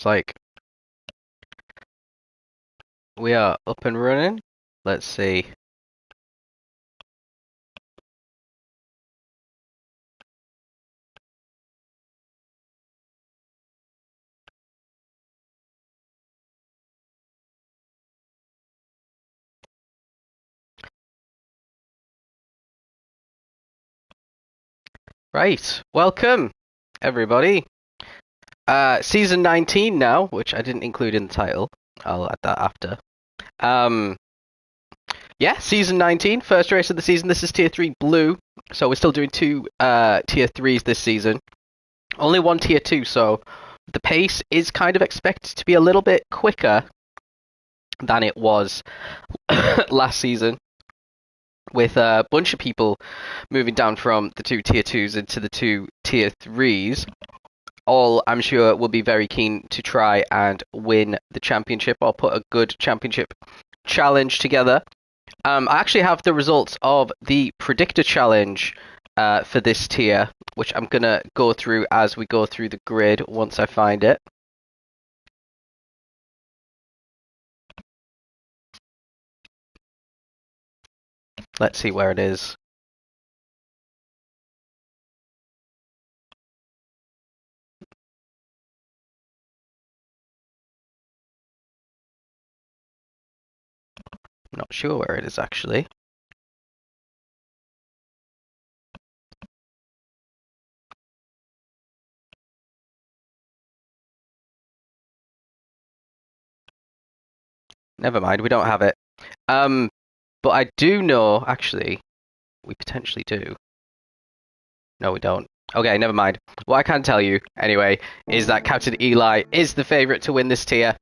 It's like we are up and running. Let's see. Right. Welcome, everybody. Season 19 now, which I didn't include in the title. I'll add that after. Um, yeah, season 19, first race of the season. This is tier 3 blue, so we're still doing two tier 3s this season. Only one tier 2, so the pace is kind of expected to be a little bit quicker than it was last season, with a bunch of people moving down from the two tier 2s into the two tier 3s. All, I'm sure, will be very keen to try and win the championship or put a good championship challenge together. I actually have the results of the predictor challenge for this tier, which I'm going to go through as we go through the grid once I find it. Let's see where it is. I'm not sure where it is actually. Never mind, we don't have it. But I do know, actually, we potentially do. No, we don't. Okay, never mind. What I can tell you, anyway, is that Captain Eli is the favourite to win this tier.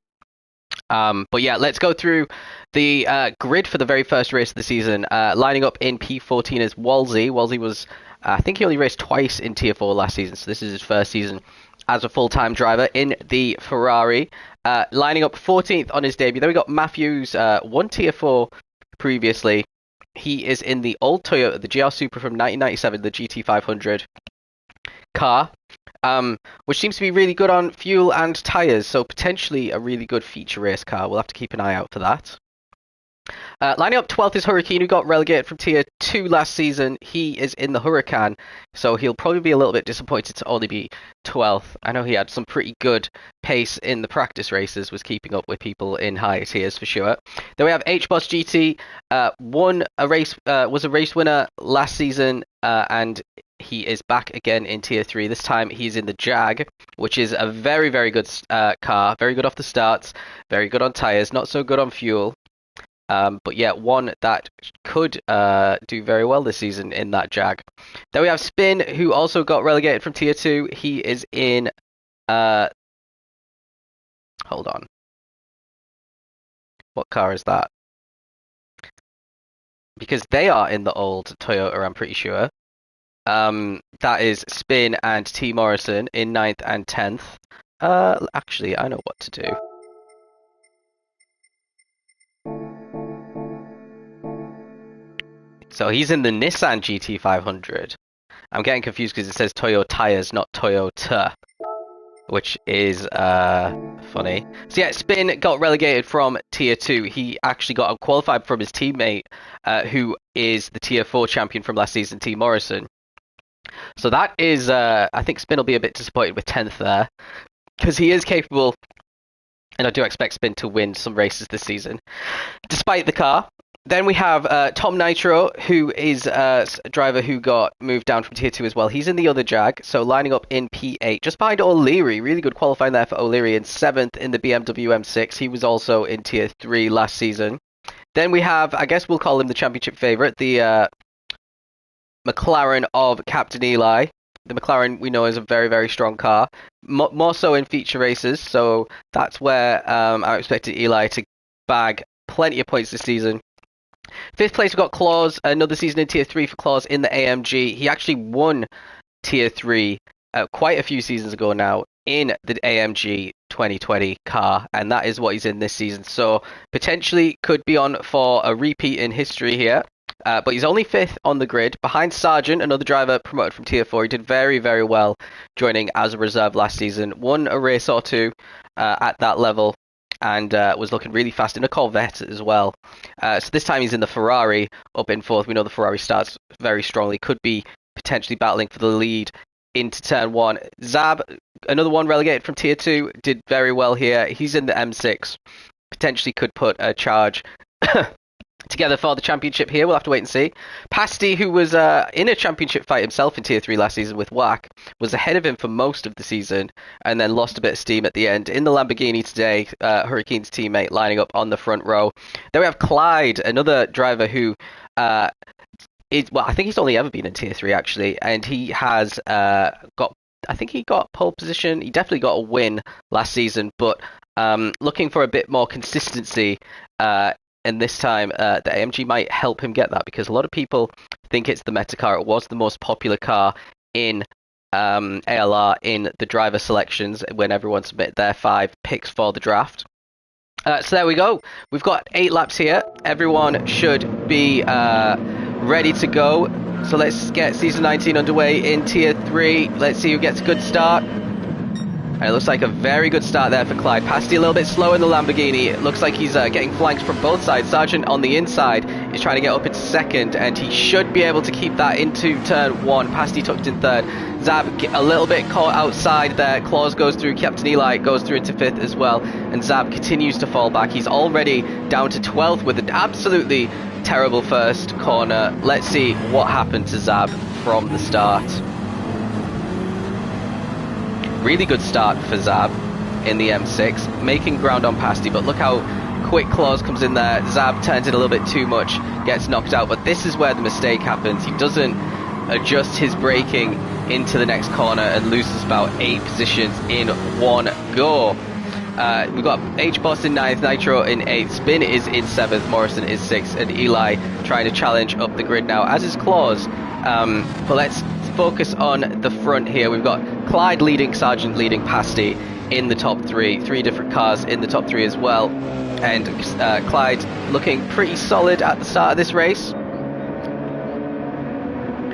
But yeah, let's go through the grid for the very first race of the season. Lining up in P14 is Wolsey. Wolsey was, I think he only raced twice in Tier 4 last season, so this is his first season as a full-time driver in the Ferrari. Lining up 14th on his debut. Then we got Matthews, one Tier 4 previously. He is in the old Toyota, the GR Supra from 1997, the GT500 car. Which seems to be really good on fuel and tyres, so potentially a really good feature race car. We'll have to keep an eye out for that. Lining up 12th is Hurricane, who got relegated from Tier 2 last season. He is in the Huracan, so he'll probably be a little bit disappointed to only be 12th. I know he had some pretty good pace in the practice races, was keeping up with people in higher tiers for sure. Then we have HBoss GT, was a race winner last season, and he is back again in Tier 3. This time he's in the Jag, which is a very, very good car. Very good off the starts, very good on tyres, not so good on fuel. But yeah, one that could do very well this season in that Jag. Then we have Spin, who also got relegated from Tier 2. He is in... hold on. What car is that? Because they are in the old Toyota, I'm pretty sure. That is Spin and T. Morrison in 9th and 10th. Actually, I know what to do. So he's in the Nissan GT500. I'm getting confused because it says Toyo Tires, not Toyota, which is funny. So yeah, Spin got relegated from Tier 2. He actually got unqualified from his teammate, who is the Tier 4 champion from last season, T. Morrison. So that is, I think Spin will be a bit disappointed with 10th there, because he is capable, and I do expect Spin to win some races this season, despite the car. Then we have Tom Nitro, who is a driver who got moved down from Tier 2 as well. He's in the other Jag, so lining up in P8, just behind O'Leary. Really good qualifying there for O'Leary, in 7th in the BMW M6. He was also in Tier 3 last season. Then we have, I guess we'll call him the championship favourite, the McLaren of Captain Eli. The McLaren we know is a very, very strong car, more so in feature races, so that's where I expected Eli to bag plenty of points this season. 5th place, we've got Claus, another season in Tier 3 for Claus in the AMG. He actually won Tier 3 quite a few seasons ago now in the AMG 2020 car, and that is what he's in this season. So potentially could be on for a repeat in history here. But he's only 5th on the grid, behind Sargent, another driver promoted from Tier 4. He did very, very well joining as a reserve last season. Won a race or two at that level, and was looking really fast in a Corvette as well. So this time he's in the Ferrari, up in 4th. We know the Ferrari starts very strongly, could be potentially battling for the lead into turn 1. Zab, another one relegated from Tier 2, did very well here. He's in the M6, potentially could put a charge together for the championship here. We'll have to wait and see. Pasty, who was in a championship fight himself in Tier 3 last season with Wack, was ahead of him for most of the season and then lost a bit of steam at the end. In the Lamborghini today, Hurricane's teammate lining up on the front row. Then we have Clyde, another driver who I think he's only ever been in Tier 3 actually, and he has I think he got pole position. He definitely got a win last season, but looking for a bit more consistency. And this time, the AMG might help him get that, because a lot of people think it's the meta car. It was the most popular car in ALR in the driver selections when everyone submitted their 5 picks for the draft. So there we go. We've got 8 laps here. Everyone should be ready to go. So let's get Season 19 underway in Tier 3. Let's see who gets a good start. And it looks like a very good start there for Clyde. Pasty a little bit slow in the Lamborghini. It looks like he's getting flanked from both sides. Sargent on the inside is trying to get up into 2nd, and he should be able to keep that into turn 1. Pasty tucked in 3rd. Zab a little bit caught outside there. Claus goes through. Captain Eli goes through into 5th as well. And Zab continues to fall back. He's already down to 12th with an absolutely terrible first corner. Let's see what happened to Zab from the start. Really good start for Zab in the M6, making ground on Pasty, but look how quick Claus comes in there. Zab turns it a little bit too much, gets knocked out, but this is where the mistake happens. He doesn't adjust his braking into the next corner and loses about 8 positions in one go. We've got H-Boss in 9th, Nitro in 8th, Spin is in 7th, Morrison is 6th, and Eli trying to challenge up the grid now, as is Claus. But let's focus on the front here. We've got Clyde leading, Sargent leading, Pasty in the top 3. 3 different cars in the top 3 as well. And Clyde looking pretty solid at the start of this race.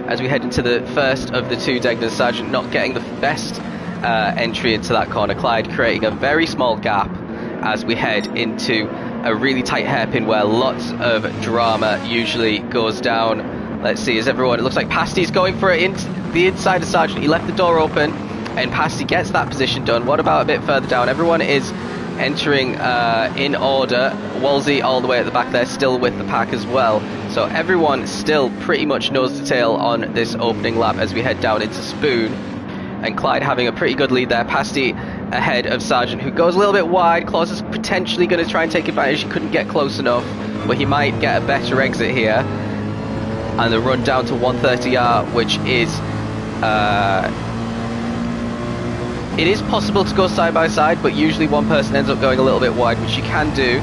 As we head into the first of the 2 Degners, Sargent not getting the best entry into that corner. Clyde creating a very small gap as we head into a really tight hairpin where lots of drama usually goes down. Let's see, as everyone, it looks like Pasty's going for it into the inside of Sargent. He left the door open, and Pasty gets that position done. What about a bit further down? Everyone is entering in order. Wolsey all the way at the back there, still with the pack as well. So everyone still pretty much nose to tail on this opening lap as we head down into Spoon. And Clyde having a pretty good lead there. Pasty ahead of Sargent, who goes a little bit wide. Claus is potentially going to try and take advantage. He couldn't get close enough, but he might get a better exit here. And the run down to 130R, which is it is possible to go side by side, but usually one person ends up going a little bit wide, which you can do.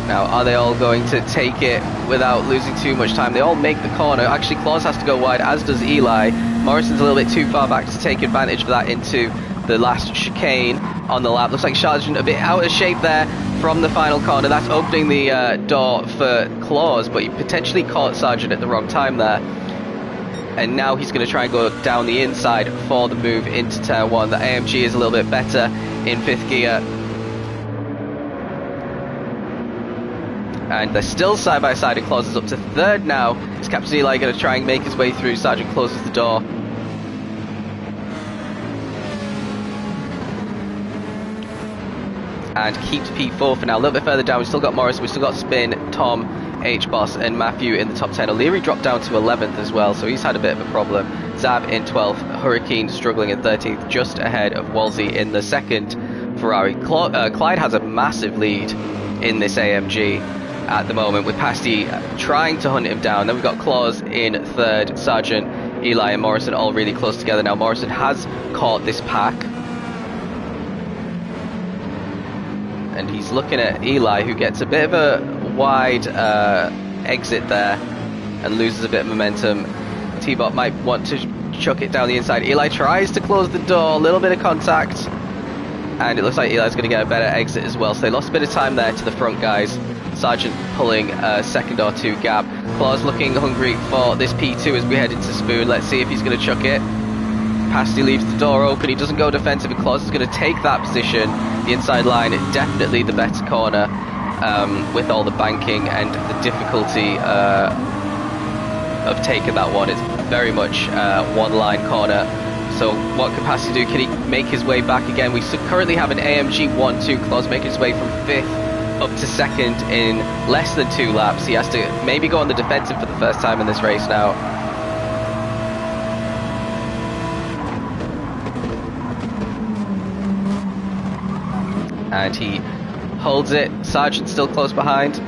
Now, are they all going to take it without losing too much time? They all make the corner. Actually, Claus has to go wide, as does Eli. Morrison's a little bit too far back to take advantage of that into the last chicane on the lap. Looks like Sargent a bit out of shape there from the final corner. That's opening the door for Claus, but he potentially caught Sargent at the wrong time there. And now he's going to try and go down the inside for the move into turn 1. The AMG is a little bit better in 5th gear. And they're still side by side, and Claus is up to 3rd now. Is Captain Eli going to try and make his way through? Sargent closes the door. And keeps P4 for now. A little bit further down, we've still got Morris, we've still got Spin, Tom, H-Boss, and Matthew in the top 10. O'Leary dropped down to 11th as well, so he's had a bit of a problem. Zab in 12th, Hurricane struggling in 13th, just ahead of Wolsey in the 2nd Ferrari. Clyde has a massive lead in this AMG at the moment, with Pasty trying to hunt him down. Then we've got Claus in 3rd, Sargent, Eli, and Morrison all really close together now. Morrison has caught this pack. And he's looking at Eli, who gets a bit of a wide exit there and loses a bit of momentum. T-Bot might want to chuck it down the inside. Eli tries to close the door, a little bit of contact, and it looks like Eli's going to get a better exit as well. So they lost a bit of time there to the front guys. Sargent pulling a second or two gap. Claus looking hungry for this P2 as we head into Spoon. Let's see if he's going to chuck it. Pasty leaves the door open, he doesn't go defensive, and Claus is going to take that position. The inside line, definitely the better corner, with all the banking and the difficulty of taking that one. It's very much one line corner. So what can Pasty do? Can he make his way back again? We currently have an AMG 1-2. Claus making his way from 5th up to 2nd in less than 2 laps. He has to maybe go on the defensive for the first time in this race now. And he holds it. Sargent still close behind.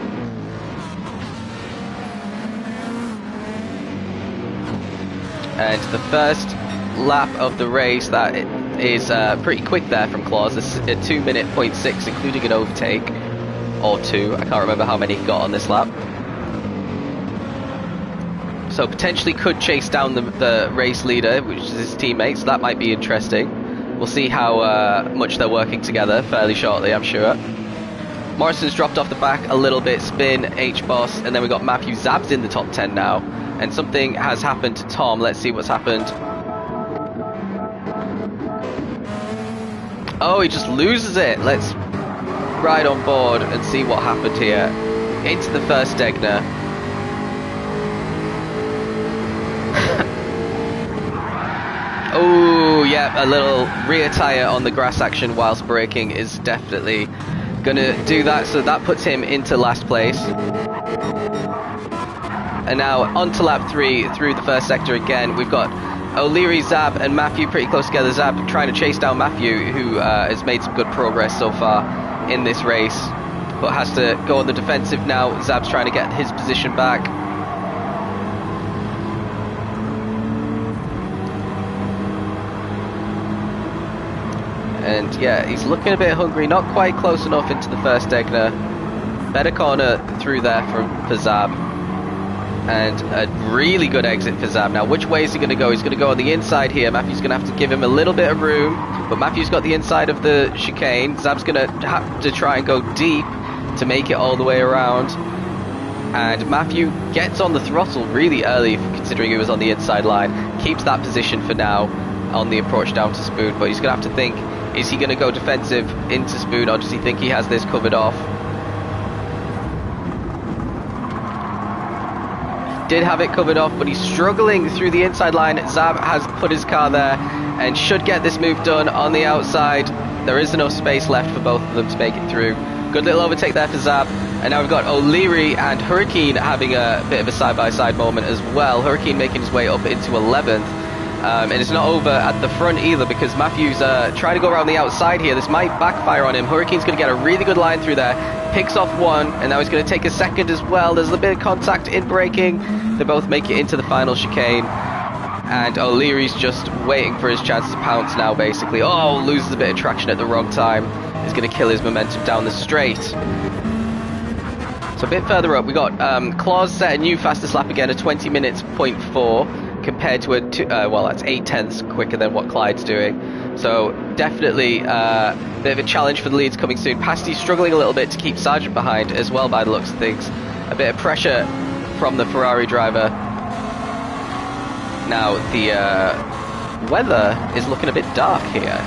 And the first lap of the race, that is pretty quick there from Claus. A 2:06, including an overtake or 2. I can't remember how many he got on this lap. So potentially could chase down the race leader, which is his teammate, so that might be interesting. We'll see how much they're working together fairly shortly, I'm sure. Morrison's dropped off the back a little bit, Spin, H-Boss, and then we've got Matthew. Zab's in the top 10 now, and something has happened to Tom. Let's see what's happened. Oh, he just loses it. Let's ride on board and see what happened here. Into the first Degner. Oh, yeah, a little rear tyre on the grass action whilst braking is definitely going to do that. So that puts him into last place. And now on to lap 3 through the first sector again. We've got O'Leary, Zab and Matthew pretty close together. Zab trying to chase down Matthew, who has made some good progress so far in this race, but has to go on the defensive now. Zab's trying to get his position back. And yeah, he's looking a bit hungry, not quite close enough into the first Degner. Better corner through there for Zab. And a really good exit for Zab. Now, which way is he going to go? He's going to go on the inside here. Matthew's going to have to give him a little bit of room, but Matthew's got the inside of the chicane. Zab's going to have to try and go deep to make it all the way around. And Matthew gets on the throttle really early, considering he was on the inside line. Keeps that position for now on the approach down to Spoon, but he's going to have to think, is he going to go defensive into Spoon, or does he think he has this covered off? Did have it covered off, but he's struggling through the inside line. Zab has put his car there and should get this move done on the outside. There is enough space left for both of them to make it through. Good little overtake there for Zab. And now we've got O'Leary and Hurricane having a bit of a side-by-side moment as well. Hurricane making his way up into 11th. And it's not over at the front either, because Matthew's trying to go around the outside here. This might backfire on him. Hurricane's going to get a really good line through there. Picks off one, and now he's going to take a second as well. There's a bit of contact in braking. They both make it into the final chicane. And O'Leary's just waiting for his chance to pounce now, basically. Oh, loses a bit of traction at the wrong time. He's going to kill his momentum down the straight. So a bit further up, we got Claus set a new fastest lap again, a 20 minutes 0.4. Compared to well, that's 0.8 quicker than what Clyde's doing. So definitely a bit of a challenge for the leads coming soon. Pasty's struggling a little bit to keep Sargent behind as well by the looks of things. A bit of pressure from the Ferrari driver. Now the weather is looking a bit dark here.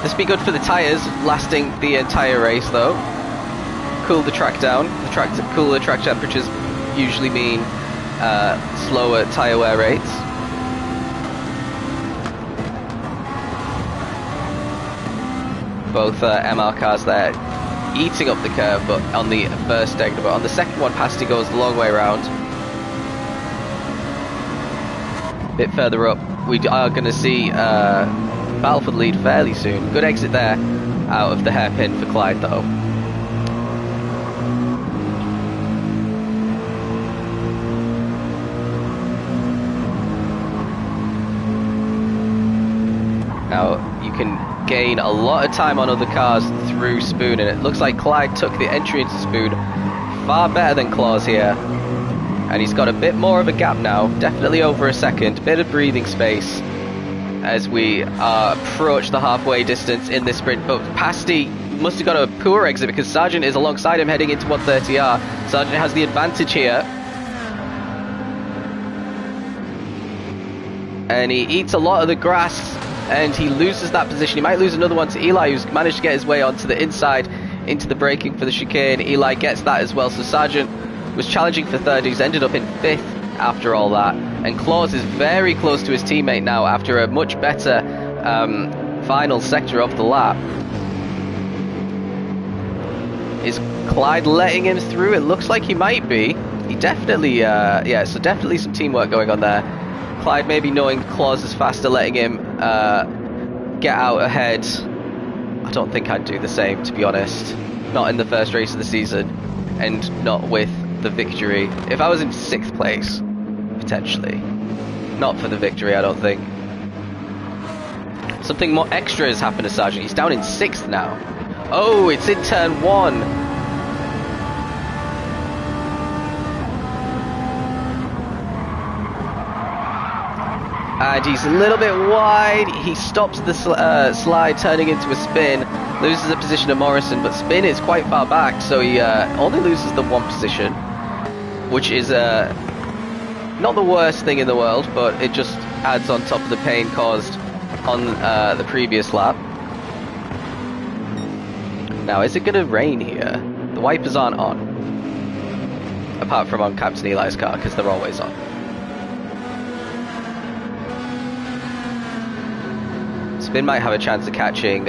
This will be good for the tyres, lasting the entire race though. Cool the track down. Cooler track temperatures usually mean slower tyre wear rates. Both MR cars there eating up the curve, but on the first Degner, but on the second one, Pasty goes the long way around. A bit further up, we are going to see Balfour lead fairly soon. Good exit there out of the hairpin for Clyde though. Now you can gain a lot of time on other cars through Spoon, and it looks like Clyde took the entry into Spoon far better than Claus here, and he's got a bit more of a gap now, definitely over a second, bit of breathing space as we approach the halfway distance in this sprint. But Pasty must have got a poor exit because Sargent is alongside him heading into 130R. Sargent has the advantage here. And he eats a lot of the grass and he loses that position. He might lose another one to Eli, who's managed to get his way onto the inside into the braking for the chicane. Eli gets that as well. So Sargent was challenging for third. He's ended up in fifth after all that. And Claus is very close to his teammate now after a much better final sector of the lap. Is Clyde letting him through? It looks like he might be. He definitely, yeah, so definitely some teamwork going on there. Clyde maybe knowing Claus is faster, letting him get out ahead. I don't think I'd do the same, to be honest. Not in the first race of the season, and not with the victory. If I was in 6th place, potentially. Not for the victory, I don't think. Something more extra has happened to Sargent. He's down in 6th now. Oh, it's in turn 1. And he's a little bit wide. He stops the slide, turning into a spin. Loses a position to Morrison, but spin is quite far back, so he only loses the 1 position, which is not the worst thing in the world, but it just adds on top of the pain caused on the previous lap. Now, is it going to rain here? The wipers aren't on. Apart from on Captain Eli's car, because they're always on. Spin might have a chance of catching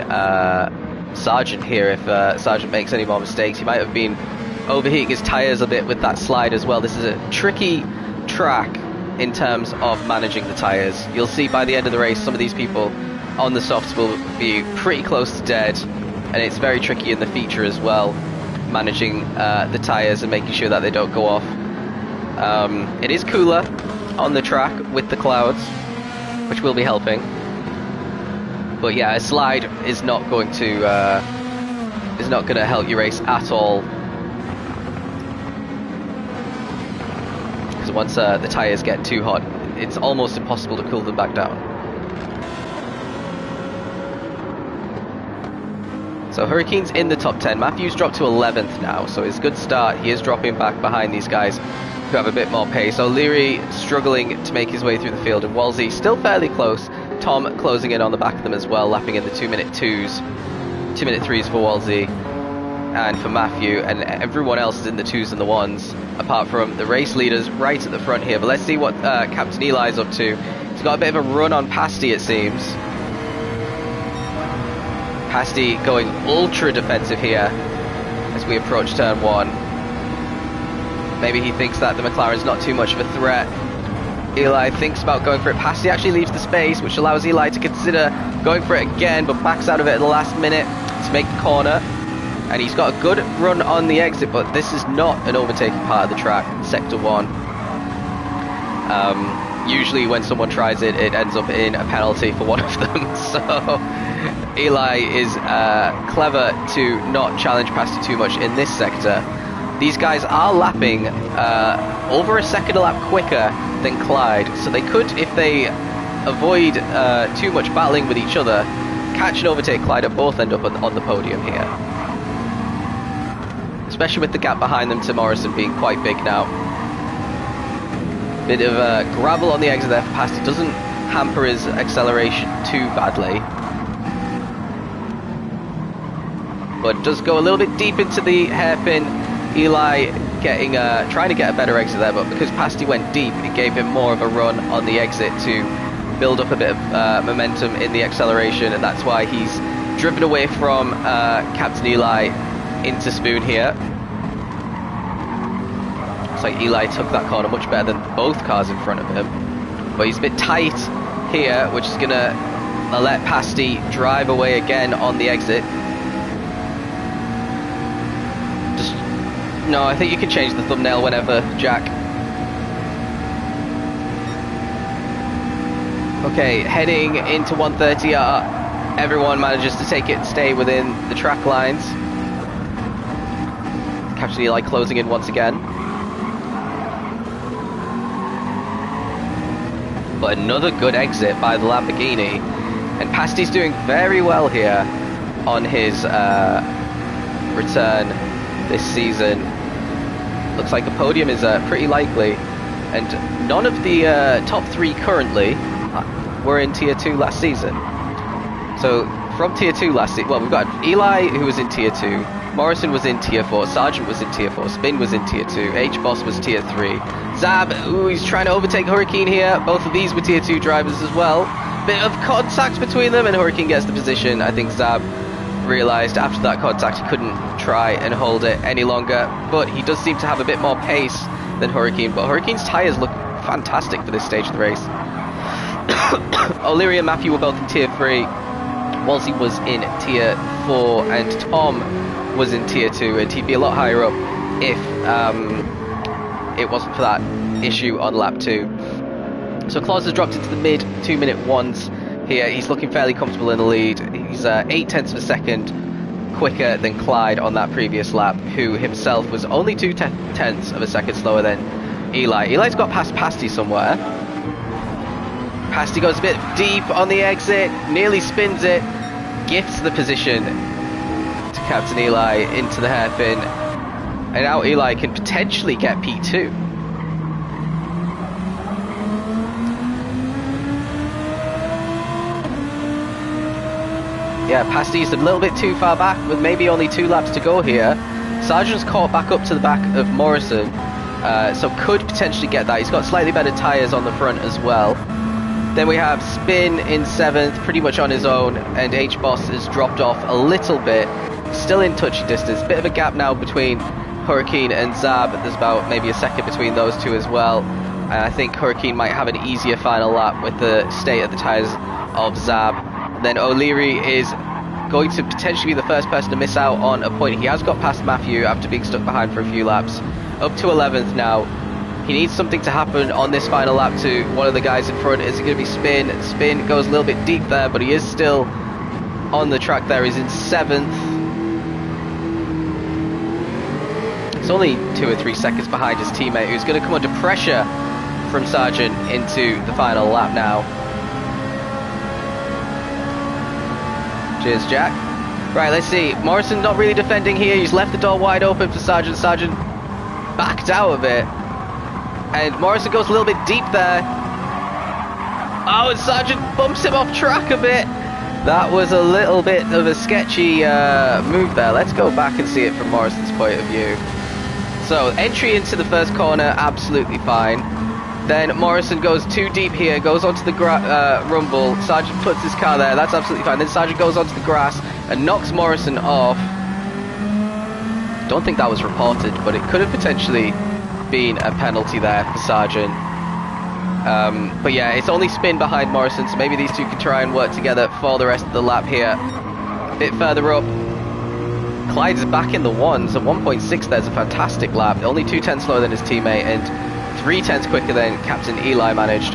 Sargent here if Sargent makes any more mistakes. He might have been overheating his tyres a bit with that slide as well. This is a tricky track in terms of managing the tyres. You'll see by the end of the race, some of these people on the softs will be pretty close to dead. And it's very tricky in the feature as well, managing the tyres and making sure that they don't go off. It is cooler on the track with the clouds, which will be helping. But yeah, a slide is not going to help you race at all. Because once the tyres get too hot, it's almost impossible to cool them back down. So Hurricane's in the top 10. Matthew's dropped to 11th now, so it's a good start. He is dropping back behind these guys who have a bit more pace. O'Leary struggling to make his way through the field, and Wolsey still fairly close. Tom closing in on the back of them as well, lapping in the 2-minute 2s. 2-minute 3s for Wolsey and for Matthew, and everyone else is in the 2s and the 1s, apart from the race leaders right at the front here. But let's see what Captain Eli's up to. He's got a bit of a run on Pasty, it seems. Pasty going ultra defensive here as we approach turn 1. Maybe he thinks that the McLaren's not too much of a threat. Eli thinks about going for it. Pasty actually leaves the space, which allows Eli to consider going for it again, but backs out of it at the last minute to make the corner. And he's got a good run on the exit, but this is not an overtaking part of the track, sector 1. Usually when someone tries it, it ends up in a penalty for one of them. So Eli is clever to not challenge Pasty too much in this sector. These guys are lapping over a second a lap quicker than Clyde, so they could, if they avoid too much battling with each other, catch and overtake Clyde and both end up on the podium here. Especially with the gap behind them to Morrison being quite big now. Bit of gravel on the exit there for Pasty. Doesn't hamper his acceleration too badly, but does go a little bit deep into the hairpin. Eli getting trying to get a better exit there, but because Pasty went deep, it gave him more of a run on the exit to build up a bit of momentum in the acceleration, and that's why he's driven away from Captain Eli into Spoon here. Looks like Eli took that corner much better than both cars in front of him, but he's a bit tight here, which is gonna let Pasty drive away again on the exit. No, I think you can change the thumbnail whenever, Jack. Okay, heading into 130R. Everyone manages to take it and stay within the track lines. Captain Eli closing in once again. But another good exit by the Lamborghini. And Pasty's doing very well here. on his return this season. Looks like a podium is pretty likely, and none of the top 3 currently were in Tier 2 last season. So from Tier 2 last season, well, we've got Eli, who was in Tier 2, Morrison was in Tier 4, Sargent was in Tier 4, Spin was in Tier 2, H-Boss was Tier 3, Zab, ooh, he's trying to overtake Hurricane here. Both of these were Tier 2 drivers as well. Bit of contact between them, and Hurricane gets the position. I think Zab realised after that contact he couldn't try and hold it any longer, but he does seem to have a bit more pace than Hurricane, but Hurricane's tyres look fantastic for this stage of the race. O'Leary and Matthew were both in Tier 3, Wolsey was in Tier 4, and Tom was in Tier 2, and he'd be a lot higher up if it wasn't for that issue on lap 2. So Claus has dropped into the mid 2-minute ones here. He's looking fairly comfortable in the lead. He's 0.8 of a second quicker than Clyde on that previous lap, who himself was only 0.2 of a second slower than Eli. Eli's got past Pasty somewhere. Pasty goes a bit deep on the exit, nearly spins it, gifts the position to Captain Eli into the hairpin, and now Eli can potentially get P2. Yeah, Pasty's a little bit too far back with maybe only 2 laps to go here. Sargent's caught back up to the back of Morrison, so could potentially get that. He's got slightly better tyres on the front as well. Then we have Spin in 7th, pretty much on his own, and H-Boss has dropped off a little bit, still in touchy distance. Bit of a gap now between Hurricane and Zab. There's about maybe a second between those two as well. And I think Hurricane might have an easier final lap with the state of the tyres of Zab. Then O'Leary is going to potentially be the first person to miss out on a point. He has got past Matthew after being stuck behind for a few laps. Up to 11th now. He needs something to happen on this final lap to one of the guys in front. Is it going to be Spin? Spin goes a little bit deep there, but he is still on the track there. He's in 7th. It's only 2 or 3 seconds behind his teammate, who's going to come under pressure from Sargent into the final lap now. Cheers, Jack. Right, let's see. Morrison not really defending here. He's left the door wide open for Sargent. Sargent backed out of it. And Morrison goes a little bit deep there. Oh, and Sargent bumps him off track a bit. That was a little bit of a sketchy move there. Let's go back and see it from Morrison's point of view. So, entry into the first corner, absolutely fine. Then Morrison goes too deep here, goes onto the rumble. Sargent puts his car there, that's absolutely fine. Then Sargent goes onto the grass and knocks Morrison off. Don't think that was reported, but it could have potentially been a penalty there for Sargent. But yeah, it's only Spin behind Morrison, so maybe these two can try and work together for the rest of the lap here. A bit further up, Clyde's back in the ones. At 1.6 there's a fantastic lap, only 0.2 slower than his teammate and 0.3 quicker than Captain Eli managed.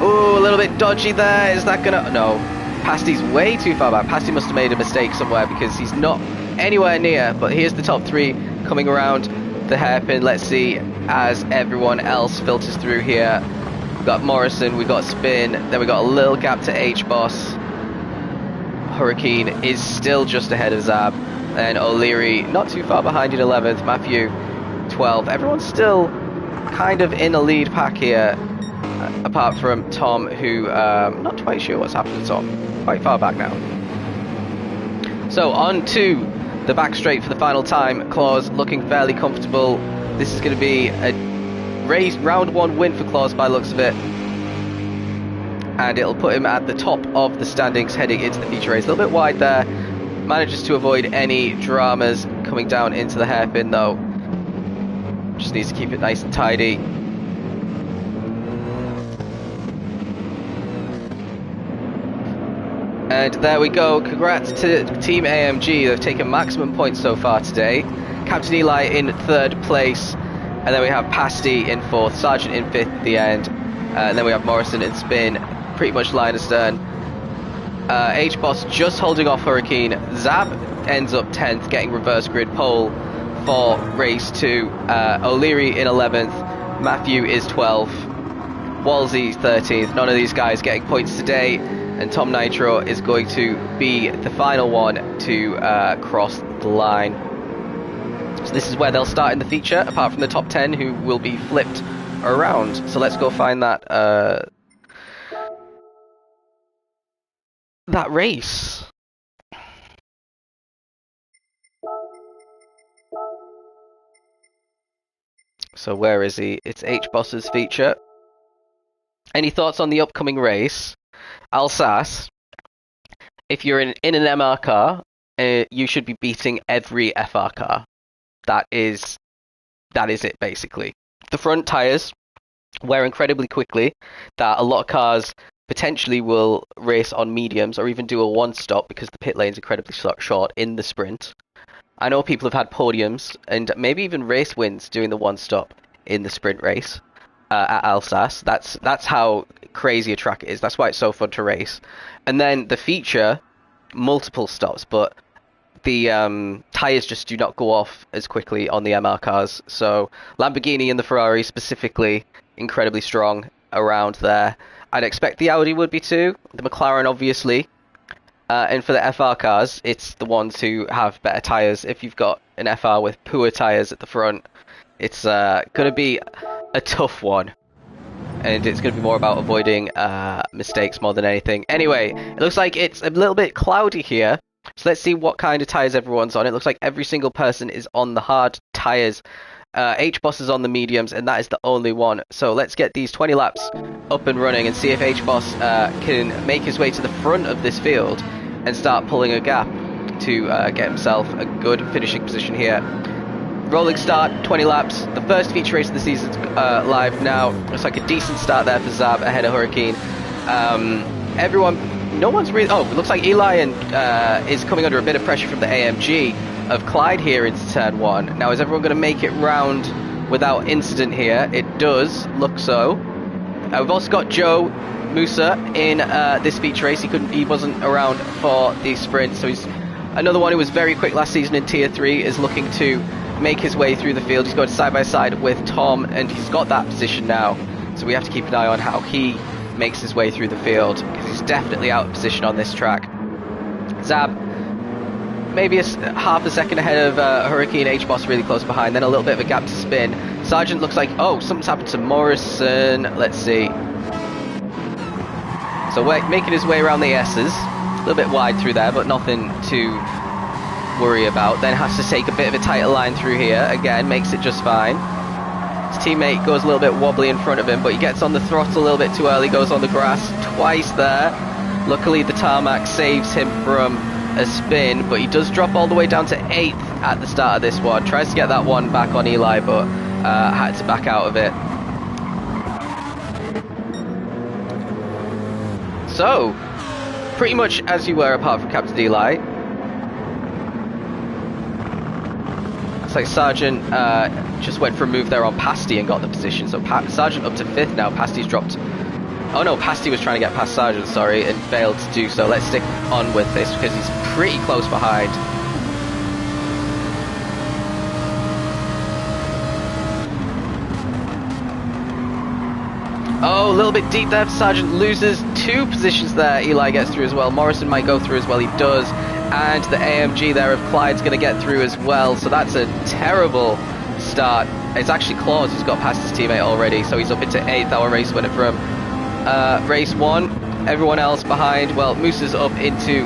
Ooh, a little bit dodgy there. Is that gonna... No. Pasty's way too far back. Pasty must have made a mistake somewhere because he's not anywhere near. But here's the top 3 coming around the hairpin. Let's see as everyone else filters through here. We've got Morrison, we've got Spin, then we've got a little gap to H-Boss. Hurricane is still just ahead of Zab. And O'Leary not too far behind in 11th. Matthew 12th. Everyone's still kind of in a lead pack here. Apart from Tom, who not quite sure what's happened to Tom. Quite far back now. So on to the back straight for the final time. Claus looking fairly comfortable. This is going to be a race round 1 win for Claus by the looks of it. And it'll put him at the top of the standings heading into the feature race. A little bit wide there. Manages to avoid any dramas coming down into the hairpin though. Just needs to keep it nice and tidy. And there we go. Congrats to Team AMG. They've taken maximum points so far today. Captain Eli in 3rd place. And then we have Pasty in 4th. Sargent in 5th at the end. And then we have Morrison and Spin. Pretty much line astern. H-Boss just holding off Hurricane. Zab ends up 10th, getting reverse grid pole for race 2. O'Leary in 11th. Matthew is 12th. Wolsey's 13th. None of these guys getting points today. And Tom Nitro is going to be the final one to cross the line. So this is where they'll start in the feature, apart from the top 10 who will be flipped around. So let's go find that that race. So where is he? It's H-Boss's feature. Any thoughts on the upcoming race? Alsace, if you're in an MR car, you should be beating every FR car. That is it, basically. The front tyres wear incredibly quickly, that a lot of cars potentially will race on mediums or even do a one-stop because the pit lane's incredibly short in the sprint. I know people have had podiums and maybe even race wins doing the one-stop in the sprint race at Alsace. That's how crazy a track it is. That's why it's so fun to race. And then the feature, multiple stops, but the tyres just do not go off as quickly on the MR cars. So Lamborghini and the Ferrari specifically, incredibly strong around there. I'd expect the Audi would be too. The McLaren, obviously. And for the FR cars, it's the ones who have better tyres. If you've got an FR with poor tyres at the front, it's going to be a tough one. And it's going to be more about avoiding mistakes more than anything. Anyway, it looks like it's a little bit cloudy here. So let's see what kind of tyres everyone's on. It looks like every single person is on the hard tyres. H-Boss is on the mediums, and that is the only one. So let's get these 20 laps up and running and see if H-Boss can make his way to the front of this field and start pulling a gap to get himself a good finishing position here. Rolling start, 20 laps. The first feature race of the season's live now. Looks like a decent start there for Zab ahead of Hurricane. No one's really... Oh, it looks like Eli is coming under a bit of pressure from the AMG of Clyde here into turn 1. Now, is everyone going to make it round without incident here? It does look so. We've also got Joe Musa in this feature race. He wasn't around for the sprint, so he's another one who was very quick last season in Tier 3, is looking to make his way through the field. He's going side by side with Tom, and he's got that position now. So we have to keep an eye on how he makes his way through the field, because he's definitely out of position on this track. Zab, maybe half a second ahead of Hurricane. H-Boss really close behind, then a little bit of a gap to spin. Sargent looks like, oh, something's happened to Morrison. Let's see. So making his way around the S's. A little bit wide through there, but nothing to worry about. Then has to take a bit of a tighter line through here. Again, makes it just fine. His teammate goes a little bit wobbly in front of him, but he gets on the throttle a little bit too early, goes on the grass twice there. Luckily, the tarmac saves him from a spin, but he does drop all the way down to 8th at the start of this one. Tries to get that one back on Eli, but had to back out of it. So, pretty much as you were, apart from Captain Eli. It's like Sargent just went for a move there on Pasty and got the position. So Sargent up to 5th now. Pasty's dropped. Oh no, Pasty was trying to get past Sargent, sorry, and failed to do so. Let's stick on with this because he's pretty close behind. Oh, a little bit deep there. Sargent loses 2 positions there. Eli gets through as well. Morrison might go through as well. He does. And the AMG there of Clyde's going to get through as well. So that's a terrible start. It's actually Claus who's got past his teammate already. So he's up into 8th. Our race winner from race 1. Everyone else behind. Well, Moose is up into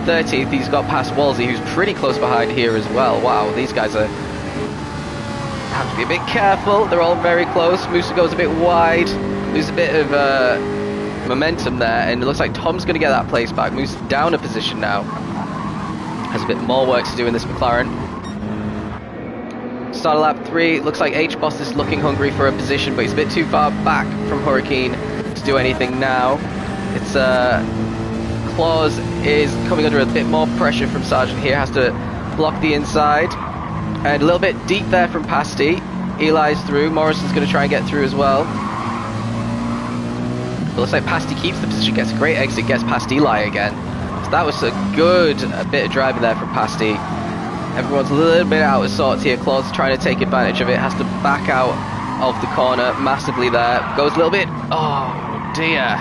13th. He's got past Wolsey, who's pretty close behind here as well. Wow, these guys have to be a bit careful. They're all very close. Moose goes a bit wide. Loses a bit of momentum there, and it looks like Tom's going to get that place back. Moves down a position now. Has a bit more work to do in this McLaren. Start of lap 3. Looks like H-Boss is looking hungry for a position, but he's a bit too far back from Hurricane to do anything now. It's Claus is coming under a bit more pressure from Sargent here. Has to block the inside. And a little bit deep there from Pasty. Eli's through. Morrison's going to try and get through as well. It looks like Pasty keeps the position, gets a great exit, gets past Eli again. So that was a good bit of driving there from Pasty. Everyone's a little bit out of sorts here. Claus trying to take advantage of it, has to back out of the corner massively there. Goes a little bit. Oh dear.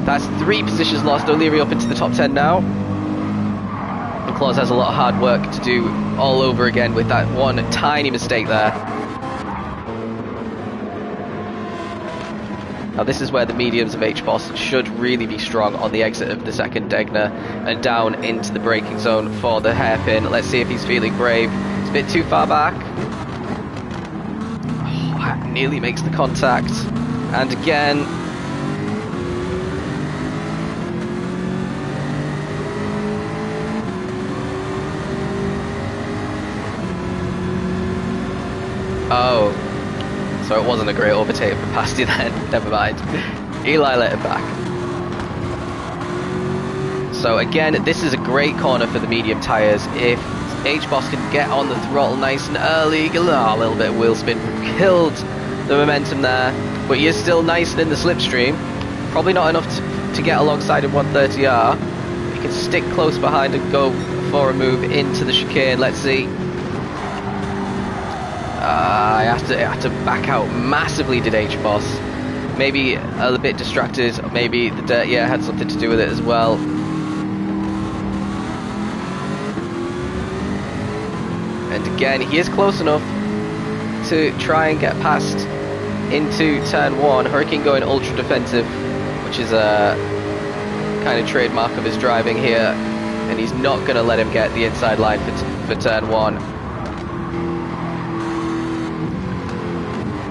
That's 3 positions lost. O'Leary up into the top 10 now. And Claus has a lot of hard work to do all over again with that one tiny mistake there. Now this is where the mediums of HBoss should really be strong on the exit of the second Degner and down into the braking zone for the hairpin. Let's see if he's feeling brave. It's a bit too far back. Oh, nearly makes the contact. And again. Oh. So it wasn't a great overtake for Pasty then. Never mind. Eli let it back. So again, this is a great corner for the medium tyres. If HBoss can get on the throttle nice and early, a little bit of wheel spin killed the momentum there, but he is still nice and in the slipstream. Probably not enough to get alongside in 130R. He can stick close behind and go for a move into the chicane. Let's see. I have to back out massively, did HBoss. Maybe a bit distracted, maybe the dirt, yeah, had something to do with it as well. And again, he is close enough to try and get past into turn 1. Hurricane going ultra defensive, which is a kind of trademark of his driving here. And he's not going to let him get the inside line for turn 1.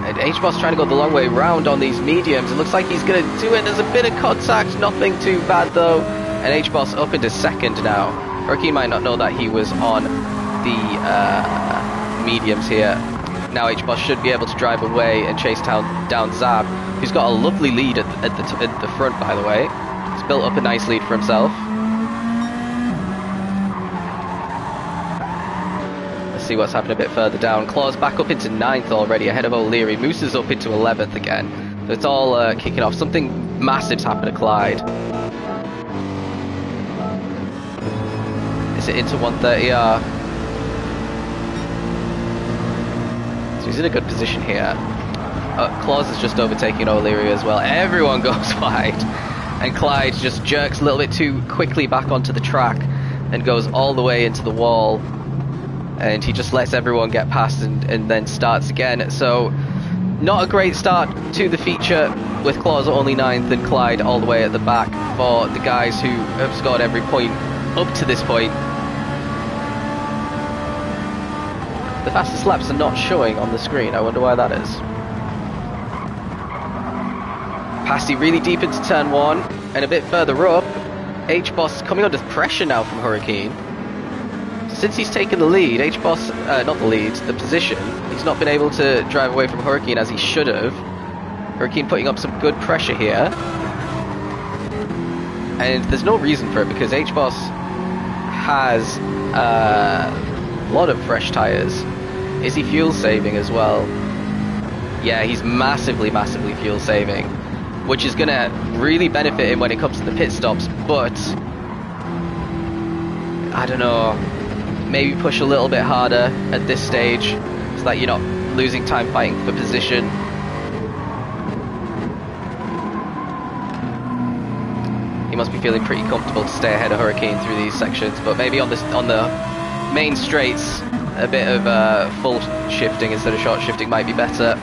And HBoss trying to go the long way round on these mediums. It looks like he's going to do it. There's a bit of contact, nothing too bad though. And HBoss up into second now. Hurricane might not know that he was on the mediums here. Now HBoss should be able to drive away and chase down Zab, who's got a lovely lead at the front, by the way. He's built up a nice lead for himself. See what's happening a bit further down. Claus back up into 9th already, ahead of O'Leary. Moose is up into 11th again. So it's all kicking off. Something massive's happened to Clyde. Is it into 130R? So he's in a good position here. Claus is just overtaking O'Leary as well. Everyone goes wide. And Clyde just jerks a little bit too quickly back onto the track and goes all the way into the wall. And he just lets everyone get past and then starts again. So not a great start to the feature, with Claus only 9th and Clyde all the way at the back for the guys who have scored every point up to this point. The fastest laps are not showing on the screen. I wonder why that is. Pasty really deep into turn 1 and a bit further up. HBoss coming under pressure now from Hurricane. Since he's taken the lead, HBoss, not the lead, the position, he's not been able to drive away from Hurricane as he should have. Hurricane putting up some good pressure here. And there's no reason for it because HBoss has a lot of fresh tyres. Is he fuel saving as well? Yeah, he's massively fuel saving, which is going to really benefit him when it comes to the pit stops, but I don't know. Maybe push a little bit harder at this stage so that you're not losing time fighting for position. He must be feeling pretty comfortable to stay ahead of Hurricane through these sections, but maybe on the main straights a bit of full shifting instead of short shifting might be better.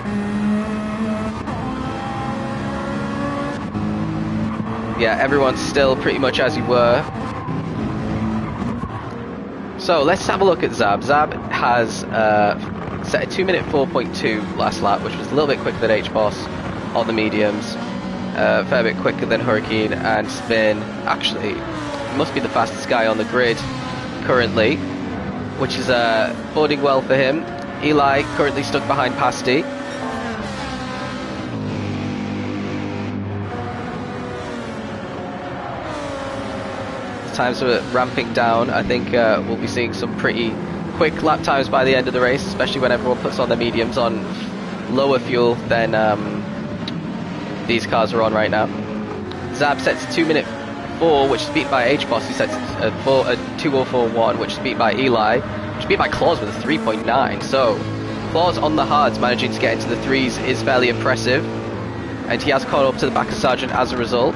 Yeah, everyone's still pretty much as you were. So let's have a look at Zab. Zab has set a 2-minute 4.2 last lap, which was a little bit quicker than HBoss on the mediums, a fair bit quicker than Hurricane, and Spin. Actually, he must be the fastest guy on the grid currently, which is boding well for him. Eli currently stuck behind Pasty. Times are ramping down. I think we'll be seeing some pretty quick lap times by the end of the race, especially when everyone puts on their mediums on lower fuel than these cars are on right now. Zab sets a 2-minute 4, which is beat by HBoss, who sets a 2:04.1, which is beat by Eli, which is beat by Claus with a 3.9. So Claus on the hards managing to get into the threes is fairly impressive. And he has caught up to the back of Sargent as a result.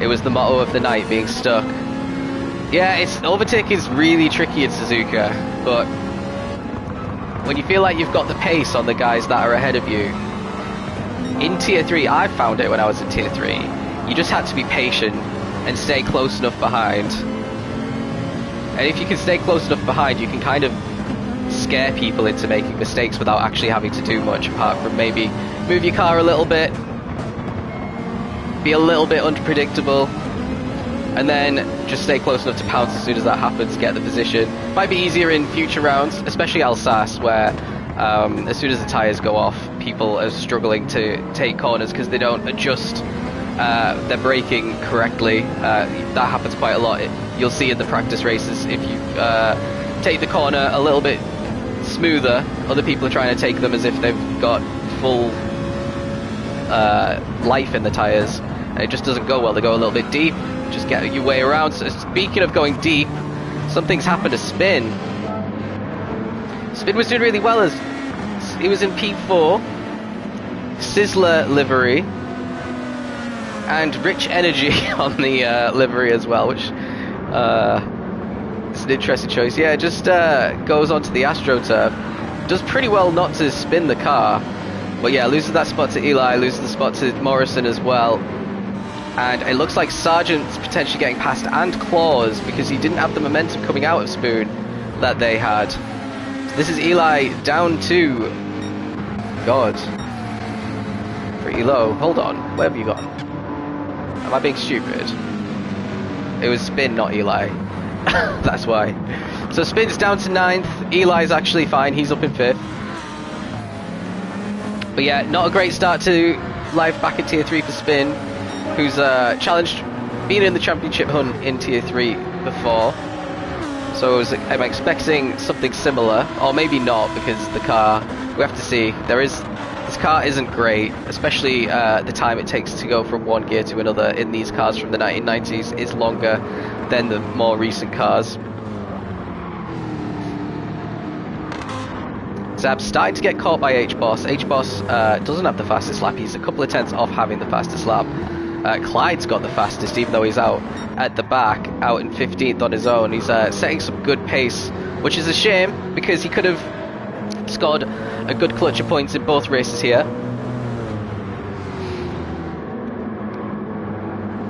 It was the motto of the night, being stuck. Yeah, overtake is really tricky in Suzuka, but when you feel like you've got the pace on the guys that are ahead of you, in Tier 3, I found it when I was in Tier 3, you just had to be patient and stay close enough behind. And if you can stay close enough behind, you can kind of scare people into making mistakes without actually having to do much, apart from maybe move your car a little bit, be a little bit unpredictable, and then just stay close enough to pounce as soon as that happens, get the position. Might be easier in future rounds, especially Alsace, where as soon as the tyres go off, people are struggling to take corners because they don't adjust their braking correctly. That happens quite a lot. You'll see in the practice races, if you take the corner a little bit smoother, other people are trying to take them as if they've got full life in the tyres, and it just doesn't go well. They go a little bit deep, just get your way around. So speaking of going deep, something's happened to Spin. Spin was doing really well as he was in P4, Sizzler livery, and Rich Energy on the livery as well, which is an interesting choice. Yeah, just goes onto the AstroTurf, does pretty well not to spin the car, but yeah, loses that spot to Eli, loses the spot to Morrison as well. And it looks like Sargent's potentially getting past, and Claus, because he didn't have the momentum coming out of Spoon that they had. So this is Eli down to... God. Pretty low. Hold on. Where have you gone? Am I being stupid? It was Spin, not Eli. That's why. So Spin's down to 9th. Eli's actually fine. He's up in 5th. But yeah, not a great start to life back in Tier 3 for Spin, who's challenged, been in the championship hunt in Tier 3 before. So I'm expecting something similar, or maybe not, because the car, we have to see. This car isn't great, especially the time it takes to go from one gear to another in these cars from the 1990s is longer than the more recent cars. Zab's starting to get caught by H-Boss. H-Boss doesn't have the fastest lap. He's a couple of tenths off having the fastest lap. Clyde's got the fastest, even though he's out at the back, out in 15th on his own. He's setting some good pace, which is a shame, because he could have scored a good clutch of points in both races here.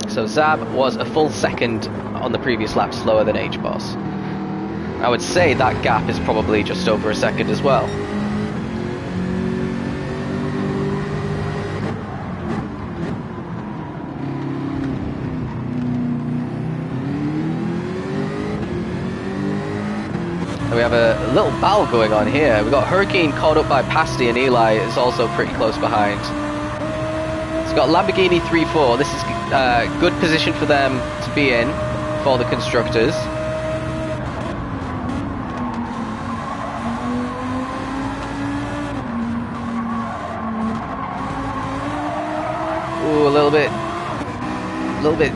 So Zab was a full second on the previous lap slower than H-Boss. I would say that gap is probably just over a second as well. And we have a little battle going on here. We've got Hurricane caught up by Pasty, and Eli is also pretty close behind. It's got Lamborghini 3-4. This is a good position for them to be in for the constructors. Ooh, a little bit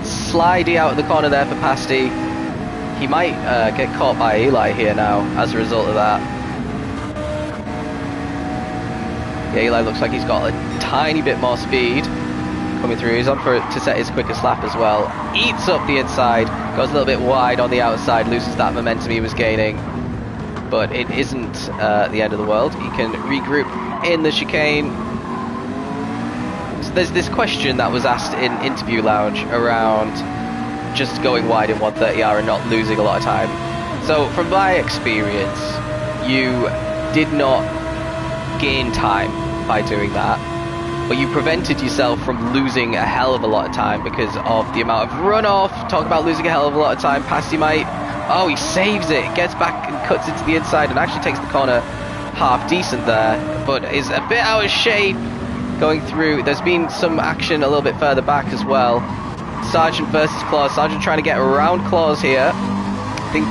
slidey out of the corner there for Pasty. He might get caught by Eli here now as a result of that. Yeah, Eli looks like he's got a tiny bit more speed coming through. He's on to set his quickest lap as well. Eats up the inside, goes a little bit wide on the outside, loses that momentum he was gaining. But it isn't the end of the world. He can regroup in the chicane. So there's this question that was asked in Interview Lounge around just going wide in 130R and not losing a lot of time. So from my experience, you did not gain time by doing that, but you prevented yourself from losing a hell of a lot of time because of the amount of runoff. Talk about losing a hell of a lot of time. Pasty might, oh, he saves it, gets back and cuts into the inside and actually takes the corner half decent there, but is a bit out of shape going through. There's been some action a little bit further back as well. Sargent versus Claus. Sargent trying to get around Claus here. I think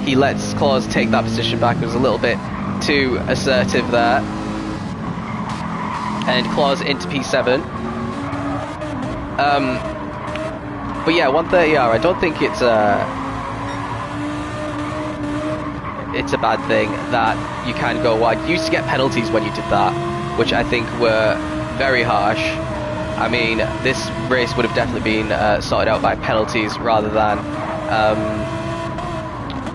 he lets Claus take that position back. It was a little bit too assertive there. and Claus into P7. But yeah, 130R, I don't think it's a bad thing that you can go wide. You used to get penalties when you did that, which I think were very harsh. I mean, this race would have definitely been sorted out by penalties rather than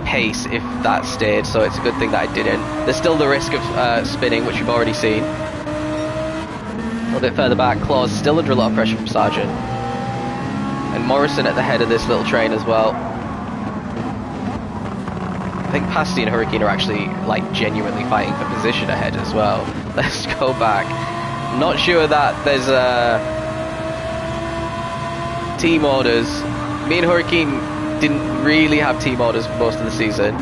pace if that stayed, so it's a good thing that it didn't. There's still the risk of spinning, which you've already seen. A little bit further back, Claus still under a lot of pressure from Sargent. And Morrison at the head of this little train as well. I think Pasti and Hurricane are actually like genuinely fighting for position ahead as well. Let's go back. I'm not sure that there's team orders. Me and Hurricane didn't really have team orders for most of the season,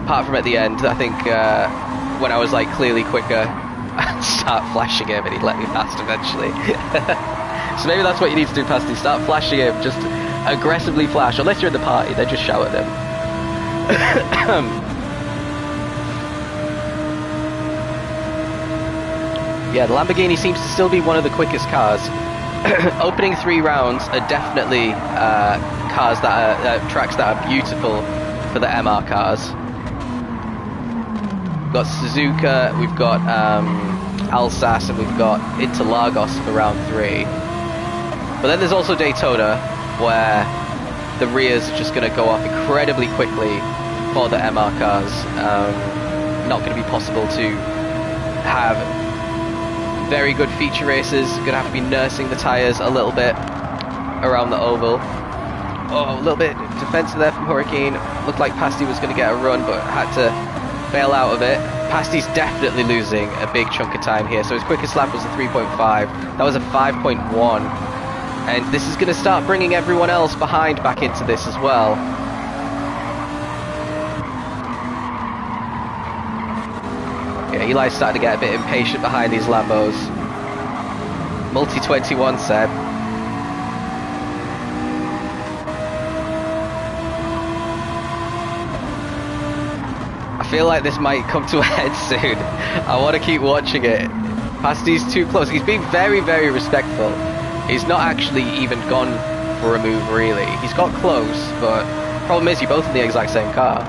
apart from at the end. I think when I was like clearly quicker, I'd start flashing him and he'd let me past eventually. So maybe that's what you need to do, Pasti. Start flashing him, just aggressively flash. Unless you're in the party, then just shout at them. Yeah, the Lamborghini seems to still be one of the quickest cars. Opening 3 rounds are definitely cars that are tracks that are beautiful for the MR cars. We've got Suzuka, we've got Alsace, and we've got Interlagos for round 3. But then there's also Daytona, where the rears are just going to go off incredibly quickly for the MR cars. Not going to be possible to have very good feature races. Going to have to be nursing the tyres a little bit around the oval. Oh, a little bit defensive there from Hurricane. Looked like Pasti was going to get a run, but had to bail out of it. Pasti's definitely losing a big chunk of time here. So his quickest lap was a 3.5. That was a 5.1. And this is going to start bringing everyone else behind back into this as well. Yeah, Eli's starting to get a bit impatient behind these Lambos. Multi-21 Seb. I feel like this might come to a head soon. I want to keep watching it. Pasti's too close. He's being very, very respectful. He's not actually even gone for a move, really. He's got close, but problem is you're both in the exact same car.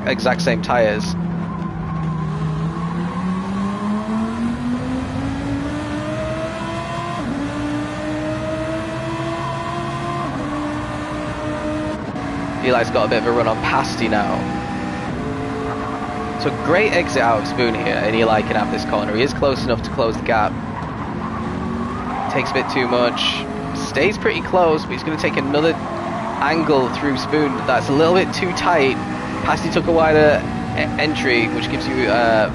Exact same tyres. Eli's got a bit of a run on Pasti now. So great exit out of Spoon here, and Eli can have this corner. He is close enough to close the gap. Takes a bit too much. Stays pretty close, but he's going to take another angle through Spoon that's a little bit too tight. Pasti took a wider entry, which gives you a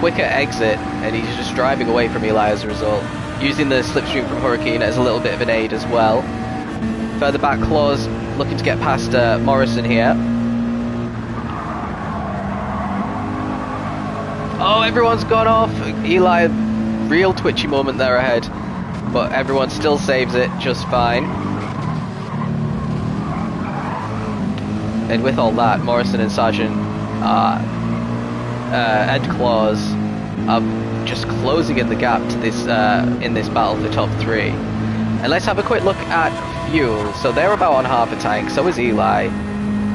quicker exit, and he's just driving away from Eli as a result. Using the slipstream from Hurricane as a little bit of an aid as well. Further back, Claus looking to get past Morrison here. Oh, everyone's gone off. Eli, real twitchy moment there ahead, but everyone still saves it just fine. And with all that, Morrison and Sargent and Claus are just closing in the gap to this in this battle for top 3. And let's have a quick look at fuel. So they're about on half a tank, so is Eli,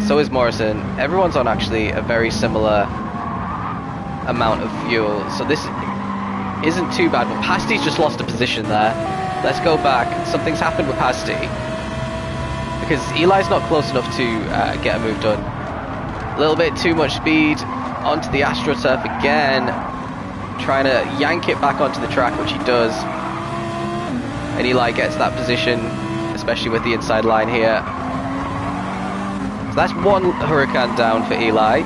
so is Morrison. Everyone's on actually a very similar amount of fuel, so this isn't too bad, but Pasti's just lost a position there. Let's go back. Something's happened with Pasti, because Eli's not close enough to get a move done. A little bit too much speed onto the AstroTurf again, trying to yank it back onto the track, which he does. And Eli gets that position, especially with the inside line here. So that's one Huracan down for Eli.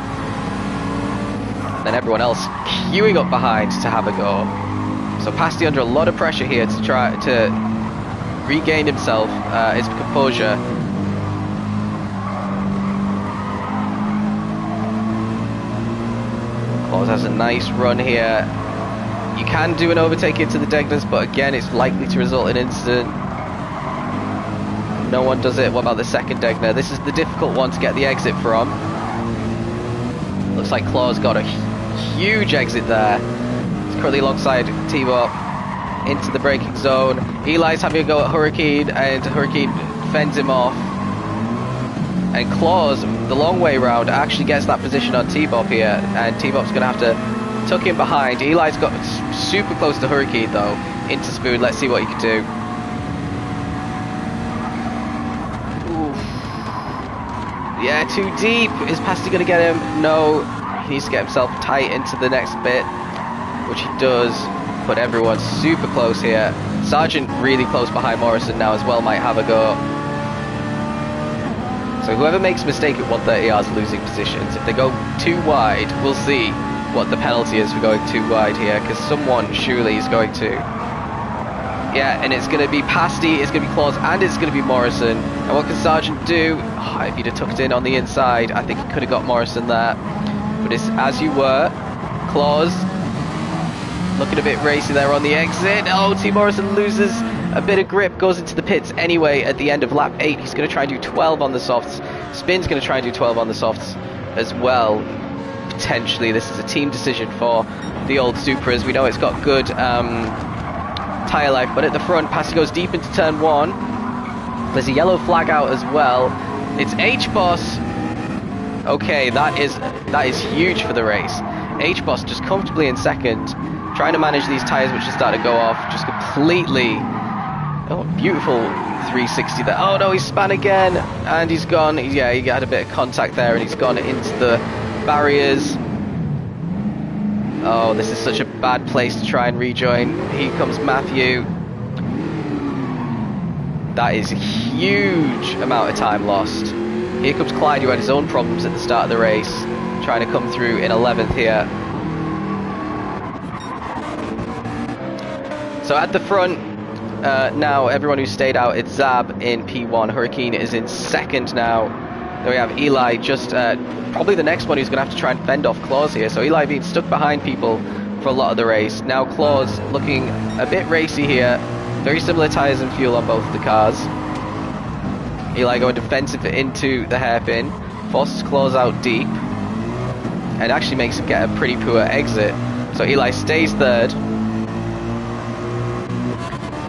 Then everyone else queuing up behind to have a go. So Pasti under a lot of pressure here to try to regain himself, his composure. Claus has a nice run here. You can do an overtake into the Degners, but again, it's likely to result in incident. No one does it. What about the second Degner? This is the difficult one to get the exit from. Looks like Claus got a huge exit there. He's currently alongside T-Bop into the braking zone. Eli's having a go at Hurricane, and Hurricane fends him off. And Claus, the long way round, actually gets that position on T-Bop here, and T-Bop's going to have to tuck in behind. Eli's got super close to Hurricane though, into Spoon. Let's see what he can do. Oof. Yeah, too deep. Is Pasty going to get him? No. He needs to get himself tight into the next bit, which he does. But everyone's super close here. Sargent really close behind Morrison now as well, might have a go. So whoever makes a mistake at 130R is losing positions. If they go too wide, we'll see what the penalty is for going too wide here, because someone surely is going to. Yeah, and it's going to be Pasty, it's going to be Claus, and it's going to be Morrison. And what can Sargent do? Oh, if he'd have tucked in on the inside, I think he could have got Morrison there. But it's as you were. Claus looking a bit racy there on the exit. Oh, T. Morrison loses a bit of grip, goes into the pits anyway at the end of lap 8. He's going to try and do 12 on the softs. Spin's going to try and do 12 on the softs as well. Potentially, this is a team decision for the old Supras. We know it's got good tyre life, but at the front, Passy goes deep into turn 1. There's a yellow flag out as well. It's H-Boss. Okay, that is huge for the race. H-Boss just comfortably in second, trying to manage these tyres which are starting to go off, just completely. Oh, beautiful 360 there. Oh no, he's spun again, and he's gone. Yeah, he had a bit of contact there, and he's gone into the barriers. Oh, this is such a bad place to try and rejoin. Here comes Matthew. That is a huge amount of time lost. Here comes Clyde, who had his own problems at the start of the race, trying to come through in 11th here. So at the front, now everyone who stayed out, it's Zab in P1, Hurricane is in second now. Then we have Eli just probably the next one who's going to have to try and fend off Claus here. So Eli being stuck behind people for a lot of the race. Now Claus looking a bit racy here. Very similar tyres and fuel on both of the cars. Eli going defensive into the hairpin, forces Claus out deep, and actually makes him get a pretty poor exit. So Eli stays third.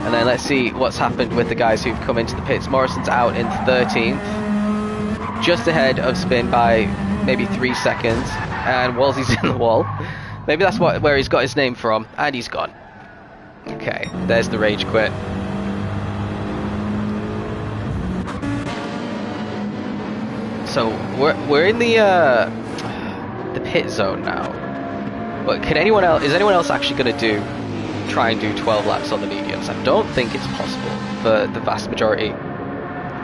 And then let's see what's happened with the guys who've come into the pits. Morrison's out in 13th, just ahead of Spin by maybe 3 seconds, and Wolsey's in the wall. Maybe that's where he's got his name from, and he's gone. Okay, there's the rage quit. So we're in the pit zone now. But is anyone else actually going to try and do 12 laps on the mediums? I don't think it's possible for the vast majority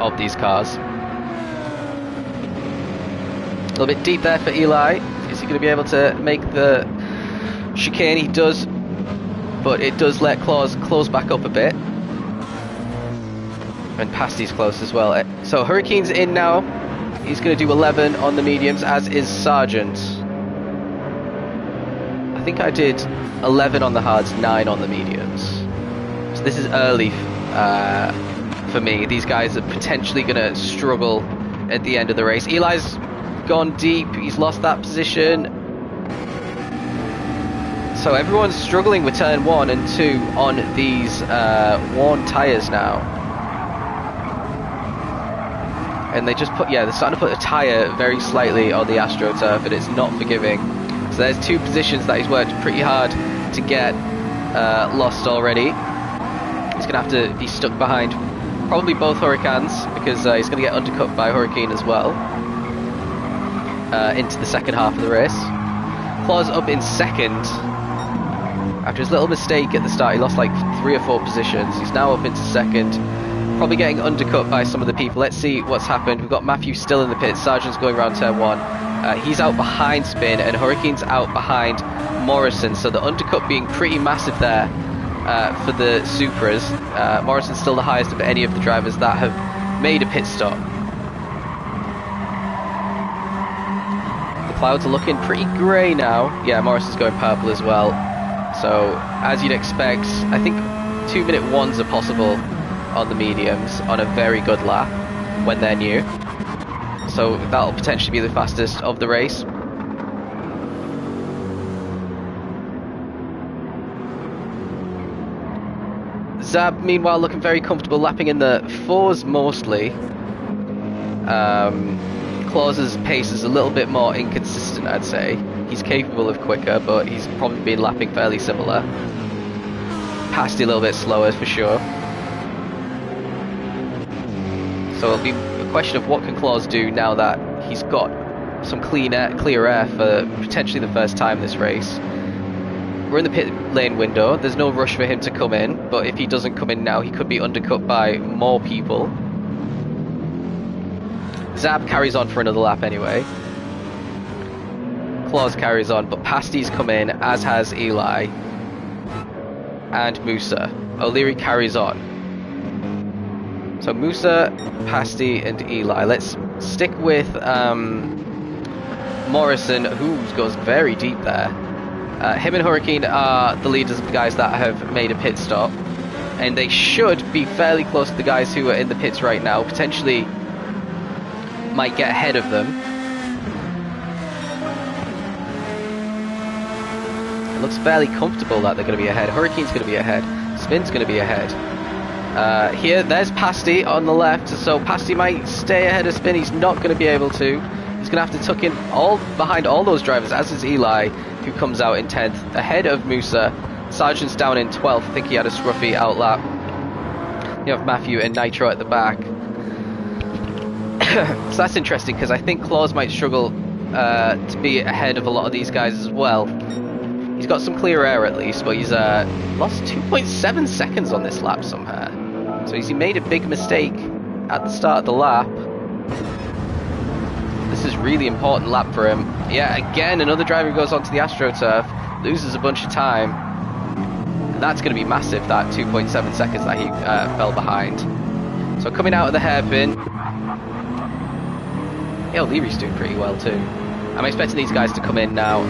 of these cars. A little bit deep there for Eli. Is he going to be able to make the chicane? He does, but it does let Claus close back up a bit. And Pasty's close as well. So Hurricane's in now. He's going to do 11 on the mediums, as is Sargent. I think I did 11 on the hards, 9 on the mediums. So this is early for me. These guys are potentially going to struggle at the end of the race. Eli's gone deep. He's lost that position. So everyone's struggling with turn 1 and 2 on these worn tyres now. And they just they're starting to put a tyre very slightly on the AstroTurf, and it's not forgiving. So there's 2 positions that he's worked pretty hard to get lost already. He's going to have to be stuck behind probably both Hurricanes, because he's going to get undercut by Hurricane as well into the second half of the race. Claus up in second. After his little mistake at the start, he lost like 3 or 4 positions. He's now up into second. Probably getting undercut by some of the people. Let's see what's happened. We've got Matthew still in the pit. Sargent's going around turn 1. He's out behind Spin, and Hurricane's out behind Morrison. So the undercut being pretty massive there for the Supras. Morrison's still the highest of any of the drivers that have made a pit stop. The clouds are looking pretty grey now. Yeah, Morrison's going purple as well. So as you'd expect, I think 2-minute 1s are possible on the mediums on a very good lap when they're new. So that'll potentially be the fastest of the race. Zab, meanwhile, looking very comfortable, lapping in the 4s mostly. Claus's pace is a little bit more inconsistent, I'd say. He's capable of quicker, but he's probably been lapping fairly similar. Pasty a little bit slower for sure. So it'll be a question of what can Claus do now that he's got some clear air for potentially the first time this race. We're in the pit lane window. There's no rush for him to come in, but if he doesn't come in now, he could be undercut by more people. Zab carries on for another lap anyway. Claus carries on, but Pasty's come in, as has Eli and Musa. O'Leary carries on. So Musa, Pasty and Eli. Let's stick with Morrison, who goes very deep there. Him and Hurricane are the leaders of the guys that have made a pit stop, and they should be fairly close to the guys who are in the pits right now. Potentially might get ahead of them. It looks fairly comfortable that they're going to be ahead. Hurricane's going to be ahead. Spin's going to be ahead. There's Pasty on the left, so Pasty might stay ahead of Spin. He's not going to be able to. He's going to have to tuck in behind all those drivers, as is Eli, who comes out in 10th, ahead of Musa. Sargent's down in 12th. I think he had a scruffy outlap. You have Matthew and Nitro at the back. So that's interesting, because I think Claus might struggle to be ahead of a lot of these guys as well. He's got some clear air at least, but he's lost 2.7 seconds on this lap somehow. So he made a big mistake at the start of the lap. This is really important lap for him. Yeah, again, another driver goes onto the AstroTurf, loses a bunch of time. And that's going to be massive, that 2.7 seconds that he fell behind. So coming out of the hairpin. Yeah, Leary's doing pretty well too. I'm expecting these guys to come in now.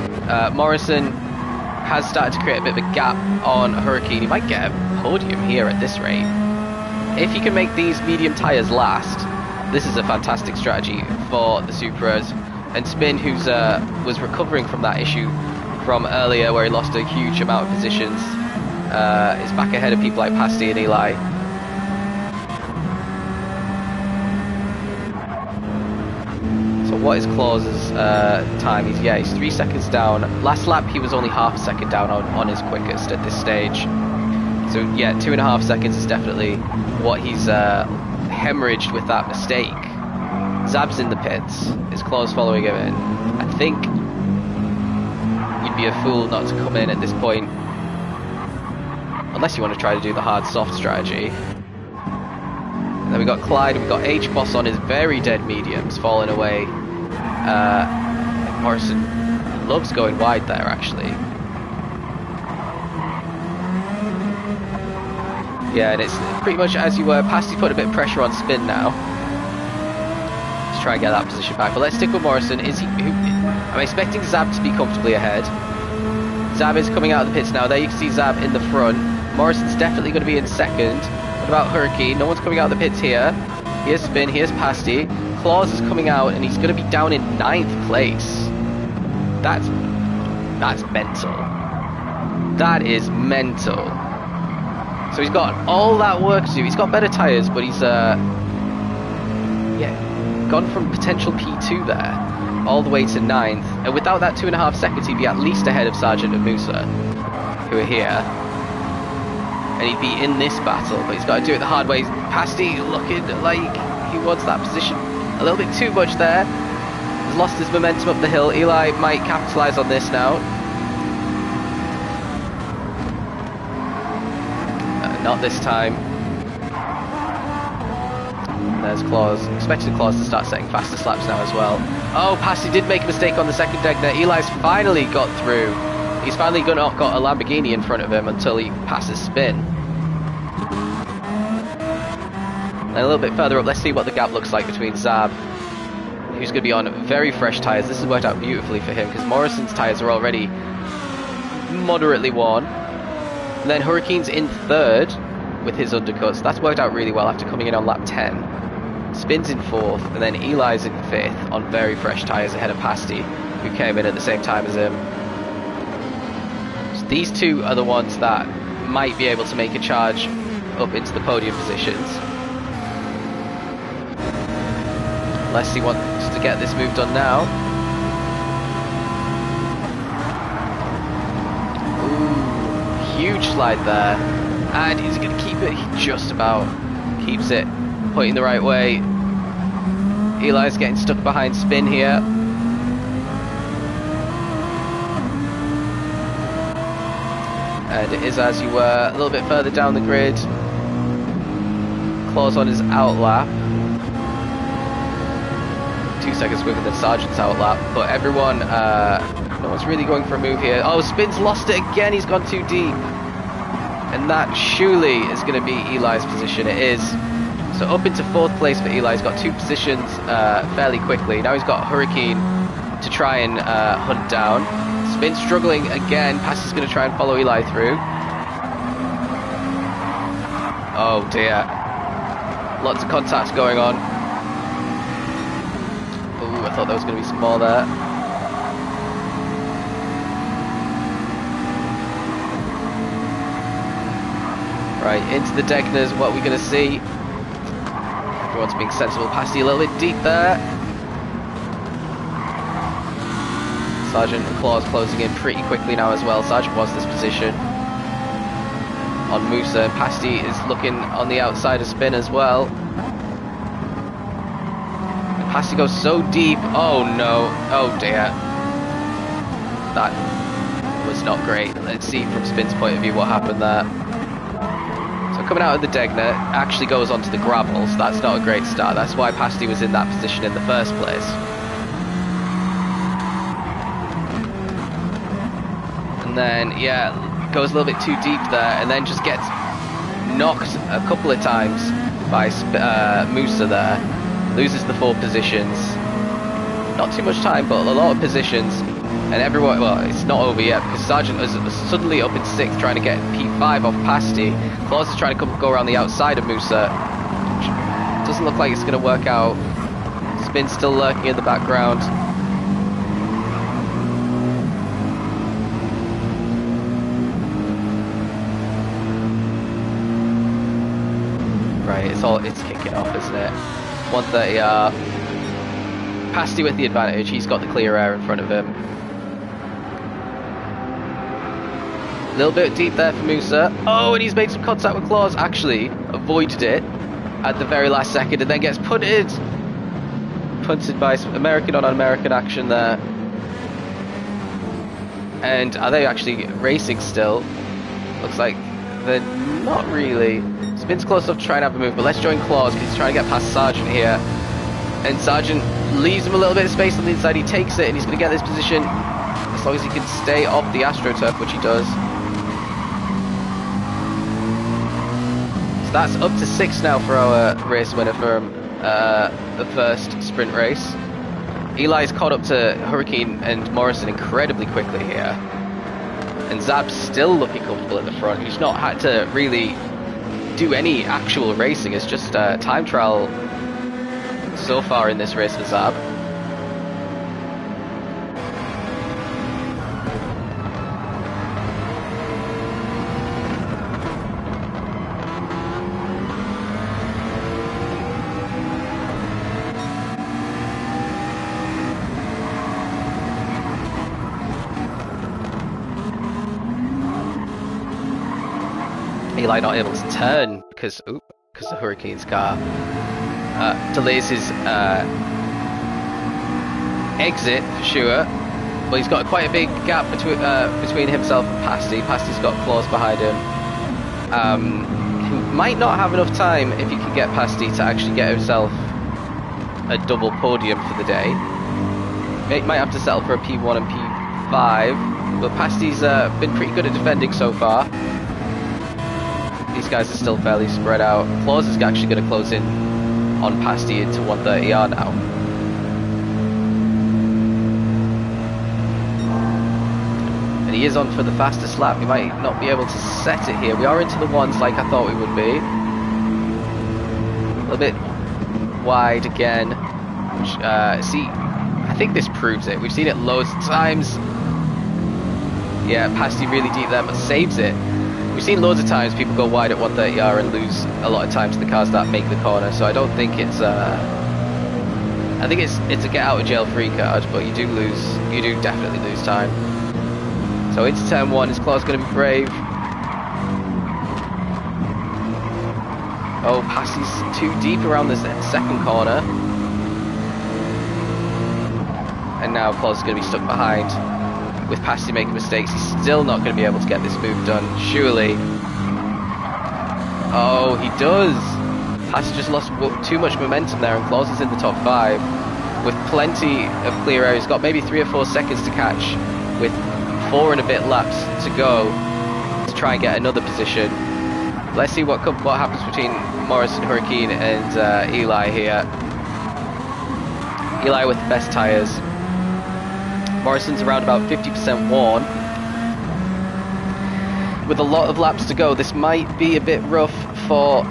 Morrison has started to create a bit of a gap on Hurricane. He might get a podium here at this rate. If he can make these medium tyres last, this is a fantastic strategy for the Supras. And Spin, who's was recovering from that issue from earlier where he lost a huge amount of positions, is back ahead of people like Pasty and Eli. So what is Claus's time? He's 3 seconds down. Last lap he was only half a second down on his quickest at this stage. So yeah, 2.5 seconds is definitely what he's hemorrhaged with that mistake. Zab's in the pits. Is Claus following him in? I think you'd be a fool not to come in at this point. Unless you want to try to do the hard soft strategy. And then we got Clyde and we got H-Boss on his very dead mediums falling away. Morrison loves going wide there actually. Yeah, and it's pretty much as you were. Pasty put a bit of pressure on Spin now. Let's try and get that position back. But let's stick with Morrison. I'm expecting Zab to be comfortably ahead. Zab is coming out of the pits now. There you can see Zab in the front. Morrison's definitely going to be in second. What about Hurricane? No one's coming out of the pits here. Here's Spin, here's Pasty. Claus is coming out and he's going to be down in 9th place. That's mental. That is mental. So he's got all that work to do. He's got better tyres, but he's gone from potential P2 there all the way to 9th. And without that 2.5 seconds, he'd be at least ahead of Sargent and Musa, who are here. And he'd be in this battle, but he's got to do it the hard way. Pasty looking like he wants that position a little bit too much there. He's lost his momentum up the hill. Eli might capitalise on this now. Not this time. There's Claus. Expected Claus to start setting faster slaps now as well. Oh, Pasty did make a mistake on the second deck there. Eli's finally got through. He's finally got a Lamborghini in front of him until he passes Spin. And a little bit further up, let's see what the gap looks like between Zab, who's going to be on very fresh tyres. This has worked out beautifully for him because Morrison's tyres are already moderately worn. And then Hurricane's in 3rd with his undercuts. That's worked out really well after coming in on lap 10. Spin's in 4th, and then Eli's in 5th on very fresh tyres ahead of Pasty, who came in at the same time as him. So these two are the ones that might be able to make a charge up into the podium positions. Unless he wants to get this move done now. Ooh, huge slide there. And he's going to keep it. He just about keeps it pointing the right way. Eli's getting stuck behind spin here. And it is as you were, a little bit further down the grid. Claws on his outlap. 2 seconds quicker than Sargent's outlap. But everyone, no one's really going for a move here. Oh, Spin's lost it again. He's gone too deep. And that surely is going to be Eli's position. It is. So up into 4th place for Eli. He's got 2 positions fairly quickly. Now he's got Hurricane to try and hunt down. Spin struggling again. Pasty's going to try and follow Eli through. Oh dear. Lots of contacts going on. Ooh, I thought there was going to be some more there. Right, into the Degners. What are we going to see? Everyone's being sensible. Pasty a little bit deep there. Sargent and Claws closing in pretty quickly now as well. Sargent was this position on Musa, and Pasty is looking on the outside of Spin as well. And Pasty goes so deep. Oh no. Oh dear. That was not great. Let's see from Spin's point of view what happened there. So coming out of the Degner, actually goes onto the gravel, so that's not a great start. That's why Pasty was in that position in the first place. And then, yeah, goes a little bit too deep there, and then just gets knocked a couple of times by Musa there. Loses the 4 positions. Not too much time, but a lot of positions. And everyone, well, it's not over yet, because Sargent is suddenly up in 6th, trying to get P5 off Pasty. Claus is trying to go around the outside of Musa. Doesn't look like it's going to work out. Spin's still lurking in the background. It's kicking off, isn't it? 130R. Pasty with the advantage. He's got the clear air in front of him. A little bit deep there for Musa. Oh, and he's made some contact with Claws. Actually, avoided it at the very last second, and then gets punted. Punted by some American on American action there. And are they actually racing still? Looks like they're not really. Spin's close enough to try and have a move, but let's join Claws because he's trying to get past Sargent here. And Sargent leaves him a little bit of space on the inside. He takes it and he's going to get this position as long as he can stay off the AstroTurf, which he does. So that's up to 6 now for our race winner from the first sprint race. Eli's caught up to Hurricane and Morrison incredibly quickly here. And Zab's still looking comfortable at the front. He's not had to really do any actual racing. It's just time trial so far in this race for Zab. Eli not able to turn because the Hurricane's car delays his exit for sure. But he's got quite a big gap between himself and Pasty. Pasty's got Claws behind him. He might not have enough time if he can get Pasty to actually get himself a double podium for the day. Might have to settle for a P1 and P5. But Pasty's been pretty good at defending so far. These guys are still fairly spread out. Claus is actually going to close in on Pasty into 130R now. And he is on for the fastest lap. He might not be able to set it here. We are into the ones like I thought we would be. A little bit wide again. Which, see, I think this proves it. We've seen it loads of times. Yeah, Pasty really deep there, but saves it. We've seen loads of times people go wide at 130R and lose a lot of time to the cars that make the corner, so I don't think it's I think it's a get out of jail free card, but you do definitely lose time. So into turn 1, is Claus going to be brave? Oh, passes too deep around the second corner. And now Claus is going to be stuck behind. With Passy making mistakes, he's still not going to be able to get this move done, surely. Oh, he does! Passy just lost too much momentum there, and Claus is in the top 5. With plenty of clear air, he's got maybe 3 or 4 seconds to catch, with 4 and a bit laps to go to try and get another position. Let's see what happens between Morrison, Hurricane and Eli here. Eli with the best tyres. Morrison's around about 50% worn. With a lot of laps to go, this might be a bit rough for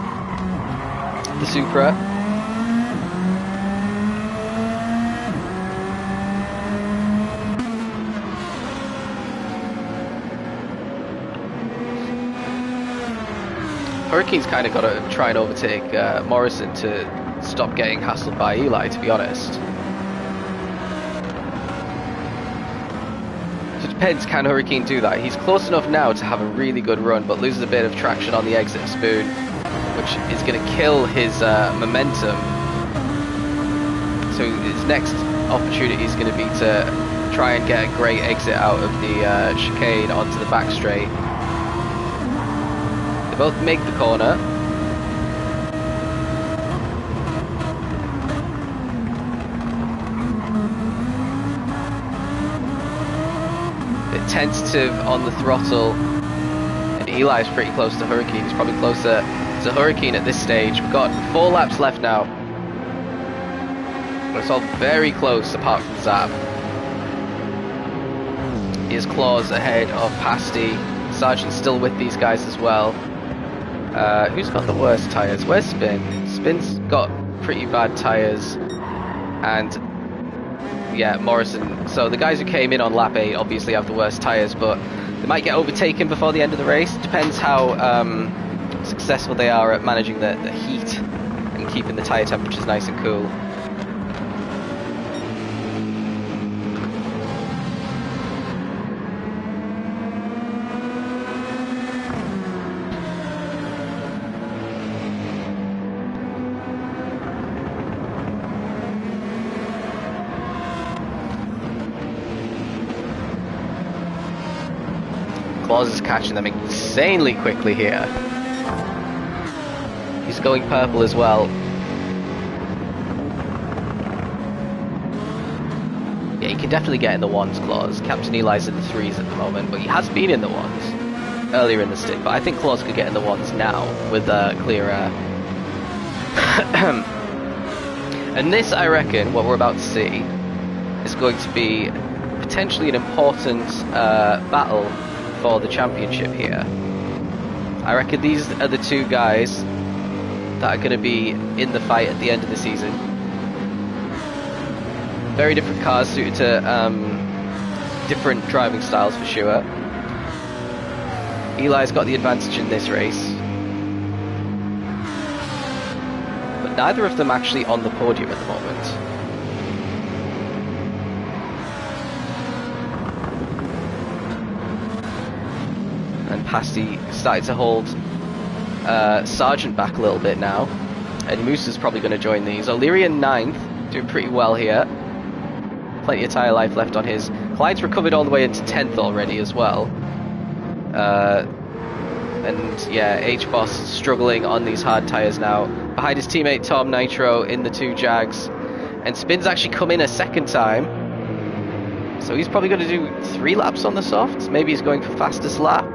the Supra. Hurricane's kind of got to try and overtake Morrison to stop getting hassled by Eli, to be honest. So it depends, can Hurricane do that? He's close enough now to have a really good run, but loses a bit of traction on the exit of Spoon, which is going to kill his momentum. So his next opportunity is going to be to try and get a great exit out of the chicane onto the back straight. Both make the corner. Bit tentative on the throttle, and Eli's pretty close to Hurricane. He's probably closer to Hurricane at this stage. We've got 4 laps left now. But it's all very close apart from Zap. Here's Claus ahead of Pasty. Sargent's still with these guys as well. Who's got the worst tyres? Where's Spin? Spin's got pretty bad tyres. And yeah, Morrison. So the guys who came in on lap 8 obviously have the worst tyres, but they might get overtaken before the end of the race. Depends how successful they are at managing the heat and keeping the tyre temperatures nice and cool. Claus is catching them insanely quickly here. He's going purple as well. Yeah, he can definitely get in the 1s, Claus. Captain Eli's in the 3s at the moment, but he has been in the 1s earlier in the stick. But I think Claus could get in the 1s now with clear air. And this, I reckon, what we're about to see, is going to be potentially an important battle for the championship here. I reckon these are the 2 guys that are going to be in the fight at the end of the season. Very different cars suited to different driving styles for sure. Eli's got the advantage in this race, but neither of them actually on the podium at the moment. And Pasty started to hold Sargent back a little bit now, and Moose's probably going to join these. O'Leary in 9th, doing pretty well here. Plenty of tyre life left on his. Clyde's recovered all the way into 10th already as well. And yeah, H-Boss struggling on these hard tyres now. Behind his teammate Tom Nitro in the 2 Jags. And Spin's actually come in a second time. So he's probably going to do 3 laps on the softs. Maybe he's going for fastest lap.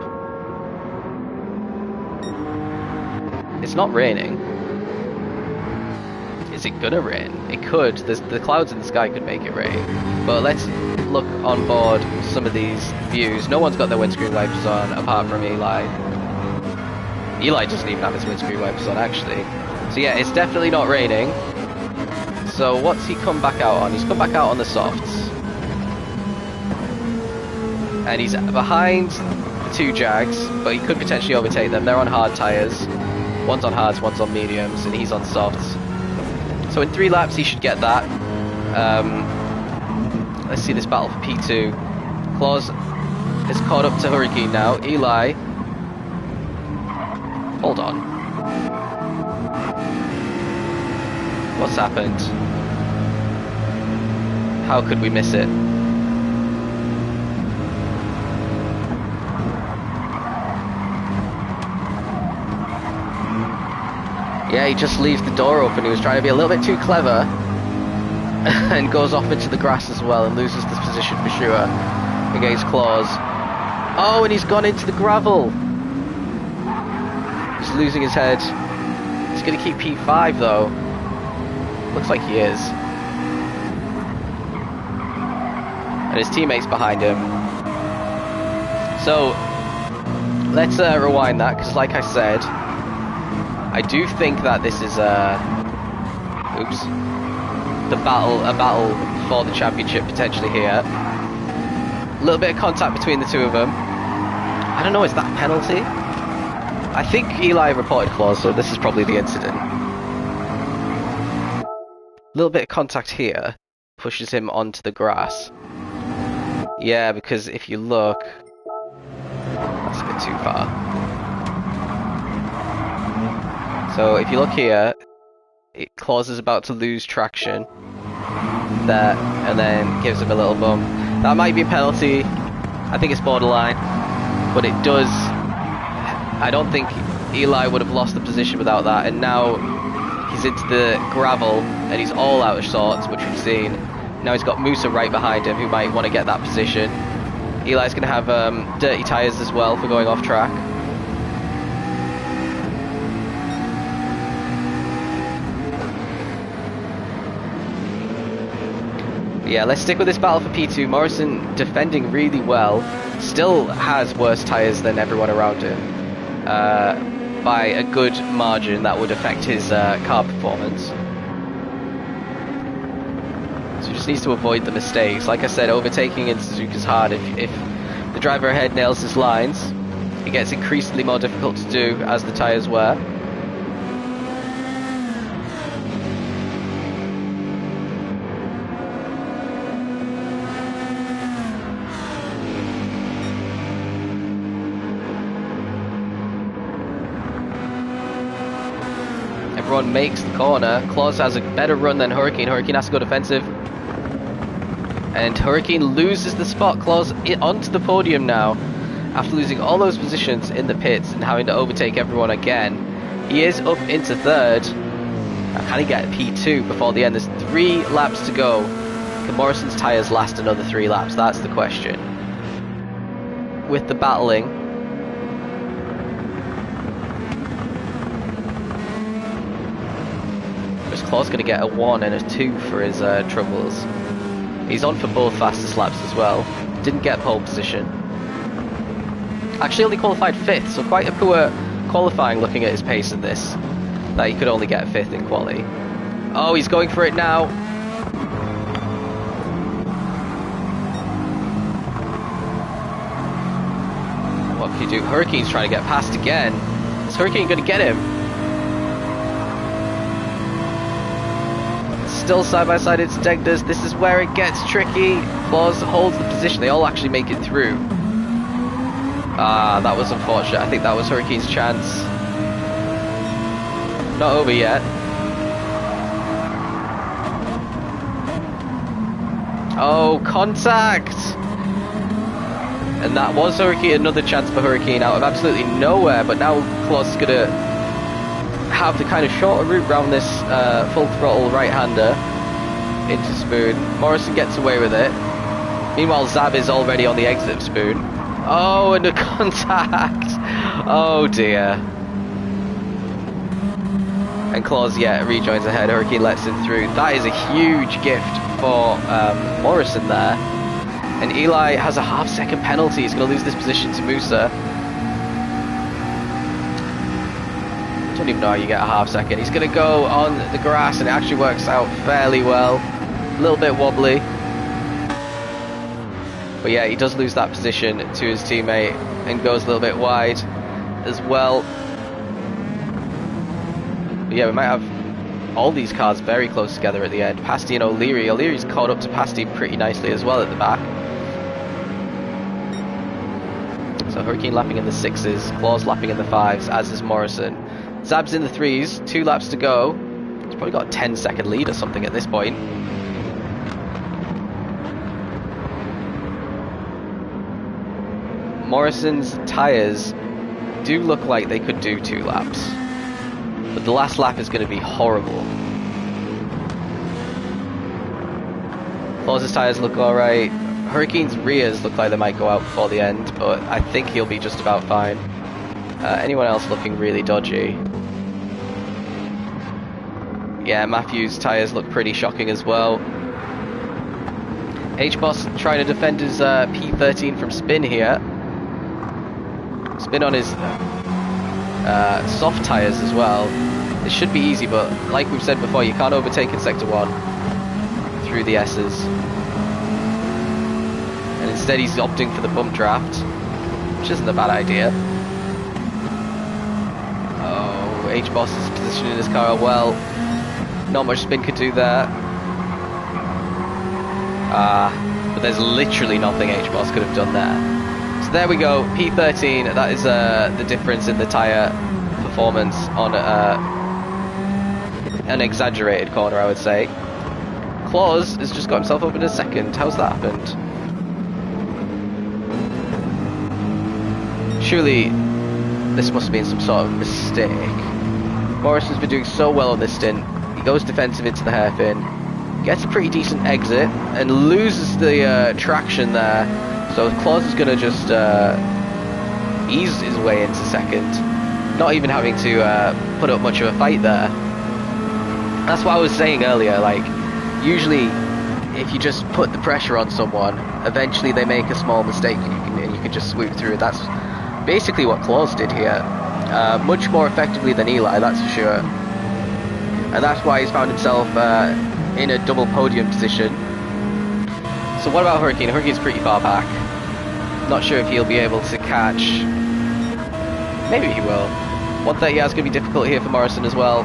It's not raining. Is it gonna rain? It could. The clouds in the sky could make it rain. But let's look on board some of these views. No one's got their windscreen wipers on apart from Eli. Eli doesn't even have his windscreen wipers on actually. So yeah, it's definitely not raining. So what's he come back out on? He's come back out on the softs. And he's behind the two Jags, but he could potentially overtake them. They're on hard tyres. One's on hards, one's on mediums, and he's on softs. So in 3 laps, he should get that. Let's see this battle for P2. Claus is caught up to Hurricane now. Eli. Hold on. What's happened? How could we miss it? Yeah, he just leaves the door open. He was trying to be a little bit too clever and goes off into the grass as well and loses this position for sure against Claus. Oh, and he's gone into the gravel. He's losing his head. He's going to keep P5 though. Looks like he is. And his teammates behind him. So let's rewind that, because like I said, I do think that this is a battle for the championship potentially here. A little bit of contact between the two of them. I don't know, is that a penalty? I think Eli reported Claus, so this is probably the incident. A little bit of contact here pushes him onto the grass. Yeah, because if you look, that's a bit too far. So if you look here, Claus is about to lose traction there, and then gives him a little bump. That might be a penalty. I think it's borderline, but it does. I don't think Eli would have lost the position without that, and now he's into the gravel and he's all out of sorts, which we've seen. Now he's got Musa right behind him, who might want to get that position. Eli's going to have dirty tyres as well for going off track. Yeah, let's stick with this battle for P2. Morrison defending really well. Still has worse tyres than everyone around him. By a good margin that would affect his car performance. So he just needs to avoid the mistakes. Like I said, overtaking in Suzuka's hard. If the driver ahead nails his lines, it gets increasingly more difficult to do as the tyres wear. Everyone makes the corner. Claus has a better run than Hurricane. Hurricane has to go defensive. And Hurricane loses the spot. Claus onto the podium now. After losing all those positions in the pits and having to overtake everyone again. He is up into third. Now, can he get P2 before the end? There's 3 laps to go. Can Morrison's tyres last another 3 laps? That's the question. With the battling. Claus going to get a 1 and a 2 for his troubles. He's on for both fastest laps as well. Didn't get pole position. Actually only qualified 5th, so quite a poor qualifying looking at his pace in this. That he could only get 5th in quali. Oh, he's going for it now. What can he do? Hurricane's trying to get past again. Is Hurricane going to get him? Still side by side, it's Degdas. This is where it gets tricky. Claus holds the position. They all actually make it through. Ah, that was unfortunate. I think that was Hurricane's chance. Not over yet. Oh, contact! And that was Hurricane. Another chance for Hurricane out of absolutely nowhere. But now Claus is gonna have the kind of shorter route around this full throttle right-hander into Spoon. Morrison gets away with it. Meanwhile, Zab is already on the exit of Spoon. Oh, and a contact! Oh dear. And Claus, yeah, rejoins ahead. Hurricane lets him through. That is a huge gift for Morrison there. And Eli has a half-second penalty. He's going to lose this position to Musa. I don't even know how you get a half second. He's going to go on the grass and it actually works out fairly well. A little bit wobbly. But yeah, he does lose that position to his teammate and goes a little bit wide as well. But yeah, we might have all these cars very close together at the end. Pasty and O'Leary. O'Leary's caught up to Pasty pretty nicely as well at the back. So Hurricane lapping in the 6s, Claus lapping in the 5s, as is Morrison. Zab's in the 3s, 2 laps to go. He's probably got a 10-second lead or something at this point. Morrison's tyres do look like they could do 2 laps. But the last lap is going to be horrible. Claus's tyres look alright. Hurricane's rears look like they might go out before the end, but I think he'll be just about fine. Anyone else looking really dodgy? Yeah, Matthew's tyres look pretty shocking as well. H-Boss trying to defend his P13 from spin here. Spin on his soft tyres as well. This should be easy, but like we've said before, you can't overtake in Sector 1 through the S's. And instead he's opting for the bump draft, which isn't a bad idea. Oh, H-Boss is positioning his car well. Not much spin could do there. But there's literally nothing H-Boss could have done there. So there we go, P13, that is the difference in the tyre performance on an exaggerated corner, I would say. Claus has just got himself up in a second. How's that happened? Surely this must have been some sort of mistake. Morrison's been doing so well on this stint. He goes defensive into the hairpin, gets a pretty decent exit, and loses the traction there. So Claus is going to just ease his way into second, not even having to put up much of a fight there. That's what I was saying earlier, like, usually if you just put the pressure on someone, eventually they make a small mistake and you can just swoop through. That's basically what Claus did here. Much more effectively than Eli, that's for sure. And that's why he's found himself in a double podium position. So what about Hurricane? Hurricane's pretty far back. Not sure if he'll be able to catch. Maybe he will. 130 hours is going to be difficult here for Morrison as well.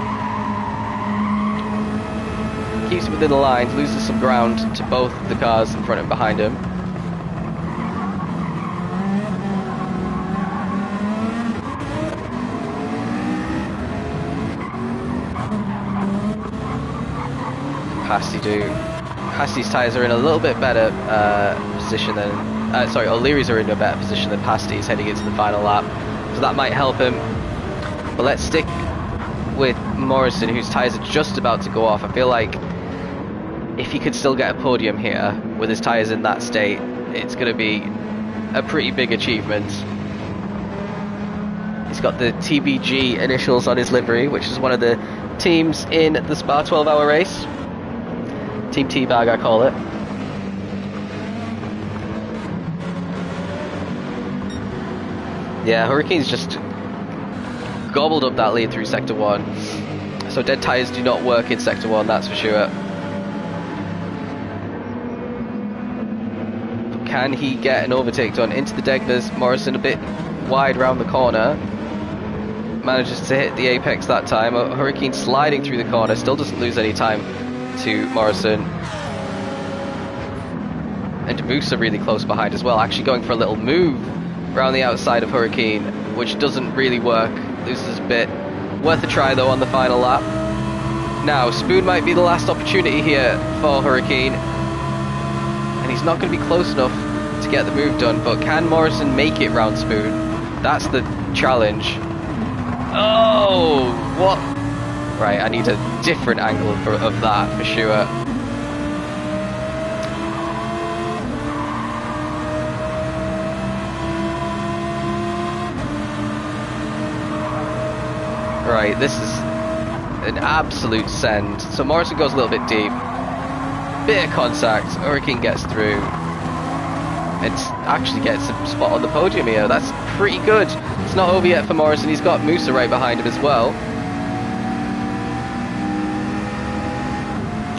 Keeps him within the lines, loses some ground to both the cars in front and behind him. Pasty's tyres are in a little bit better position than... O'Leary's are in a better position than Pasty's heading into the final lap. So that might help him. But let's stick with Morrison, whose tyres are just about to go off. I feel like if he could still get a podium here with his tyres in that state, it's going to be a pretty big achievement. He's got the TBG initials on his livery, which is one of the teams in the Spa 12-hour race. Team Teabag, I call it. Yeah, Hurricane's just gobbled up that lead through Sector 1. So dead tyres do not work in Sector 1, that's for sure. But can he get an overtake done into the Degnas? Morrison a bit wide round the corner. Manages to hit the apex that time. Hurricane sliding through the corner, still doesn't lose any time to Morrison. And Musa really close behind as well, actually going for a little move around the outside of Hurricane, which doesn't really work. Loses a bit. Worth a try though on the final lap. Now, Spoon might be the last opportunity here for Hurricane. And he's not going to be close enough to get the move done, but can Morrison make it round Spoon? That's the challenge. Oh, what? Right, I need a different angle of that for sure. Right, this is an absolute send. So Morrison goes a little bit deep. Bit of contact, Hurricane gets through. It actually gets a spot on the podium here. That's pretty good. It's not over yet for Morrison. He's got Musa right behind him as well.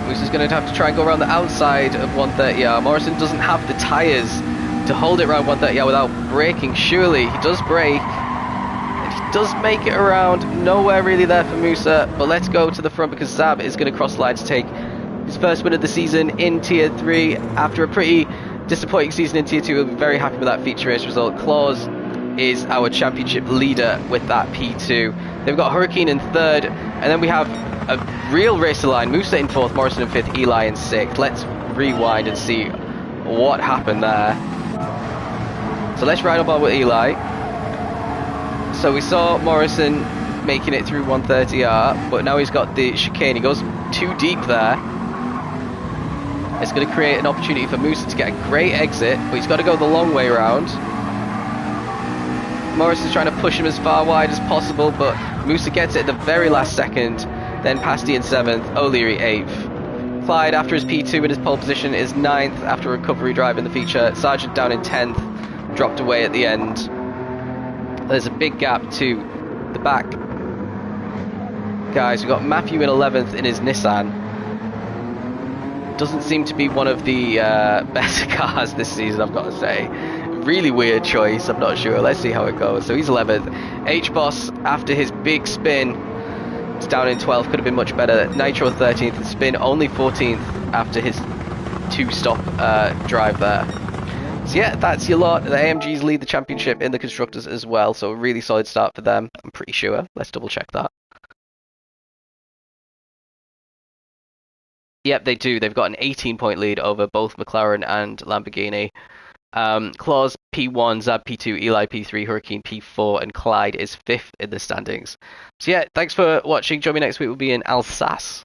Musa's going to have to try and go around the outside of 130R. Morrison doesn't have the tyres to hold it around 130 without braking. Surely he does brake. And he does make it around. Nowhere really there for Musa. But let's go to the front because Zab is going to cross the line to take his first win of the season in Tier 3. After a pretty disappointing season in Tier 2, we'll be very happy with that feature race result. Claus is our championship leader with that P2. They've got Hurricane in third. And then we have a real race to line. Musa in fourth, Morrison in fifth, Eli in sixth. Let's rewind and see what happened there. So let's ride up on with Eli. So we saw Morrison making it through 130R, but now he's got the chicane. He goes too deep there. It's going to create an opportunity for Musa to get a great exit, but he's got to go the long way around. Morrison's trying to push him as far wide as possible, but Musa gets it at the very last second. Then Pasty in 7th, O'Leary 8th. Clyde, after his P2 in his pole position, is 9th after a recovery drive in the feature. Sargent down in 10th, dropped away at the end. There's a big gap to the back. Guys, we've got Matthew in 11th in his Nissan. Doesn't seem to be one of the better cars this season, I've got to say. Really weird choice, I'm not sure. Let's see how it goes. So he's 11th. H-Boss, after his big spin, is down in 12th. Could have been much better. Nitro 13th, and Spin only 14th after his 2-stop drive there. So yeah, that's your lot. The AMGs lead the championship in the Constructors as well, so a really solid start for them, I'm pretty sure. Let's double check that. Yep, they do. They've got an 18-point lead over both McLaren and Lamborghini. Claus P1, Zab P2, Eli P3, Hurricane P4, and Clyde is 5th in the standings. So yeah, thanks for watching. Join me next week. We'll be in Alsace.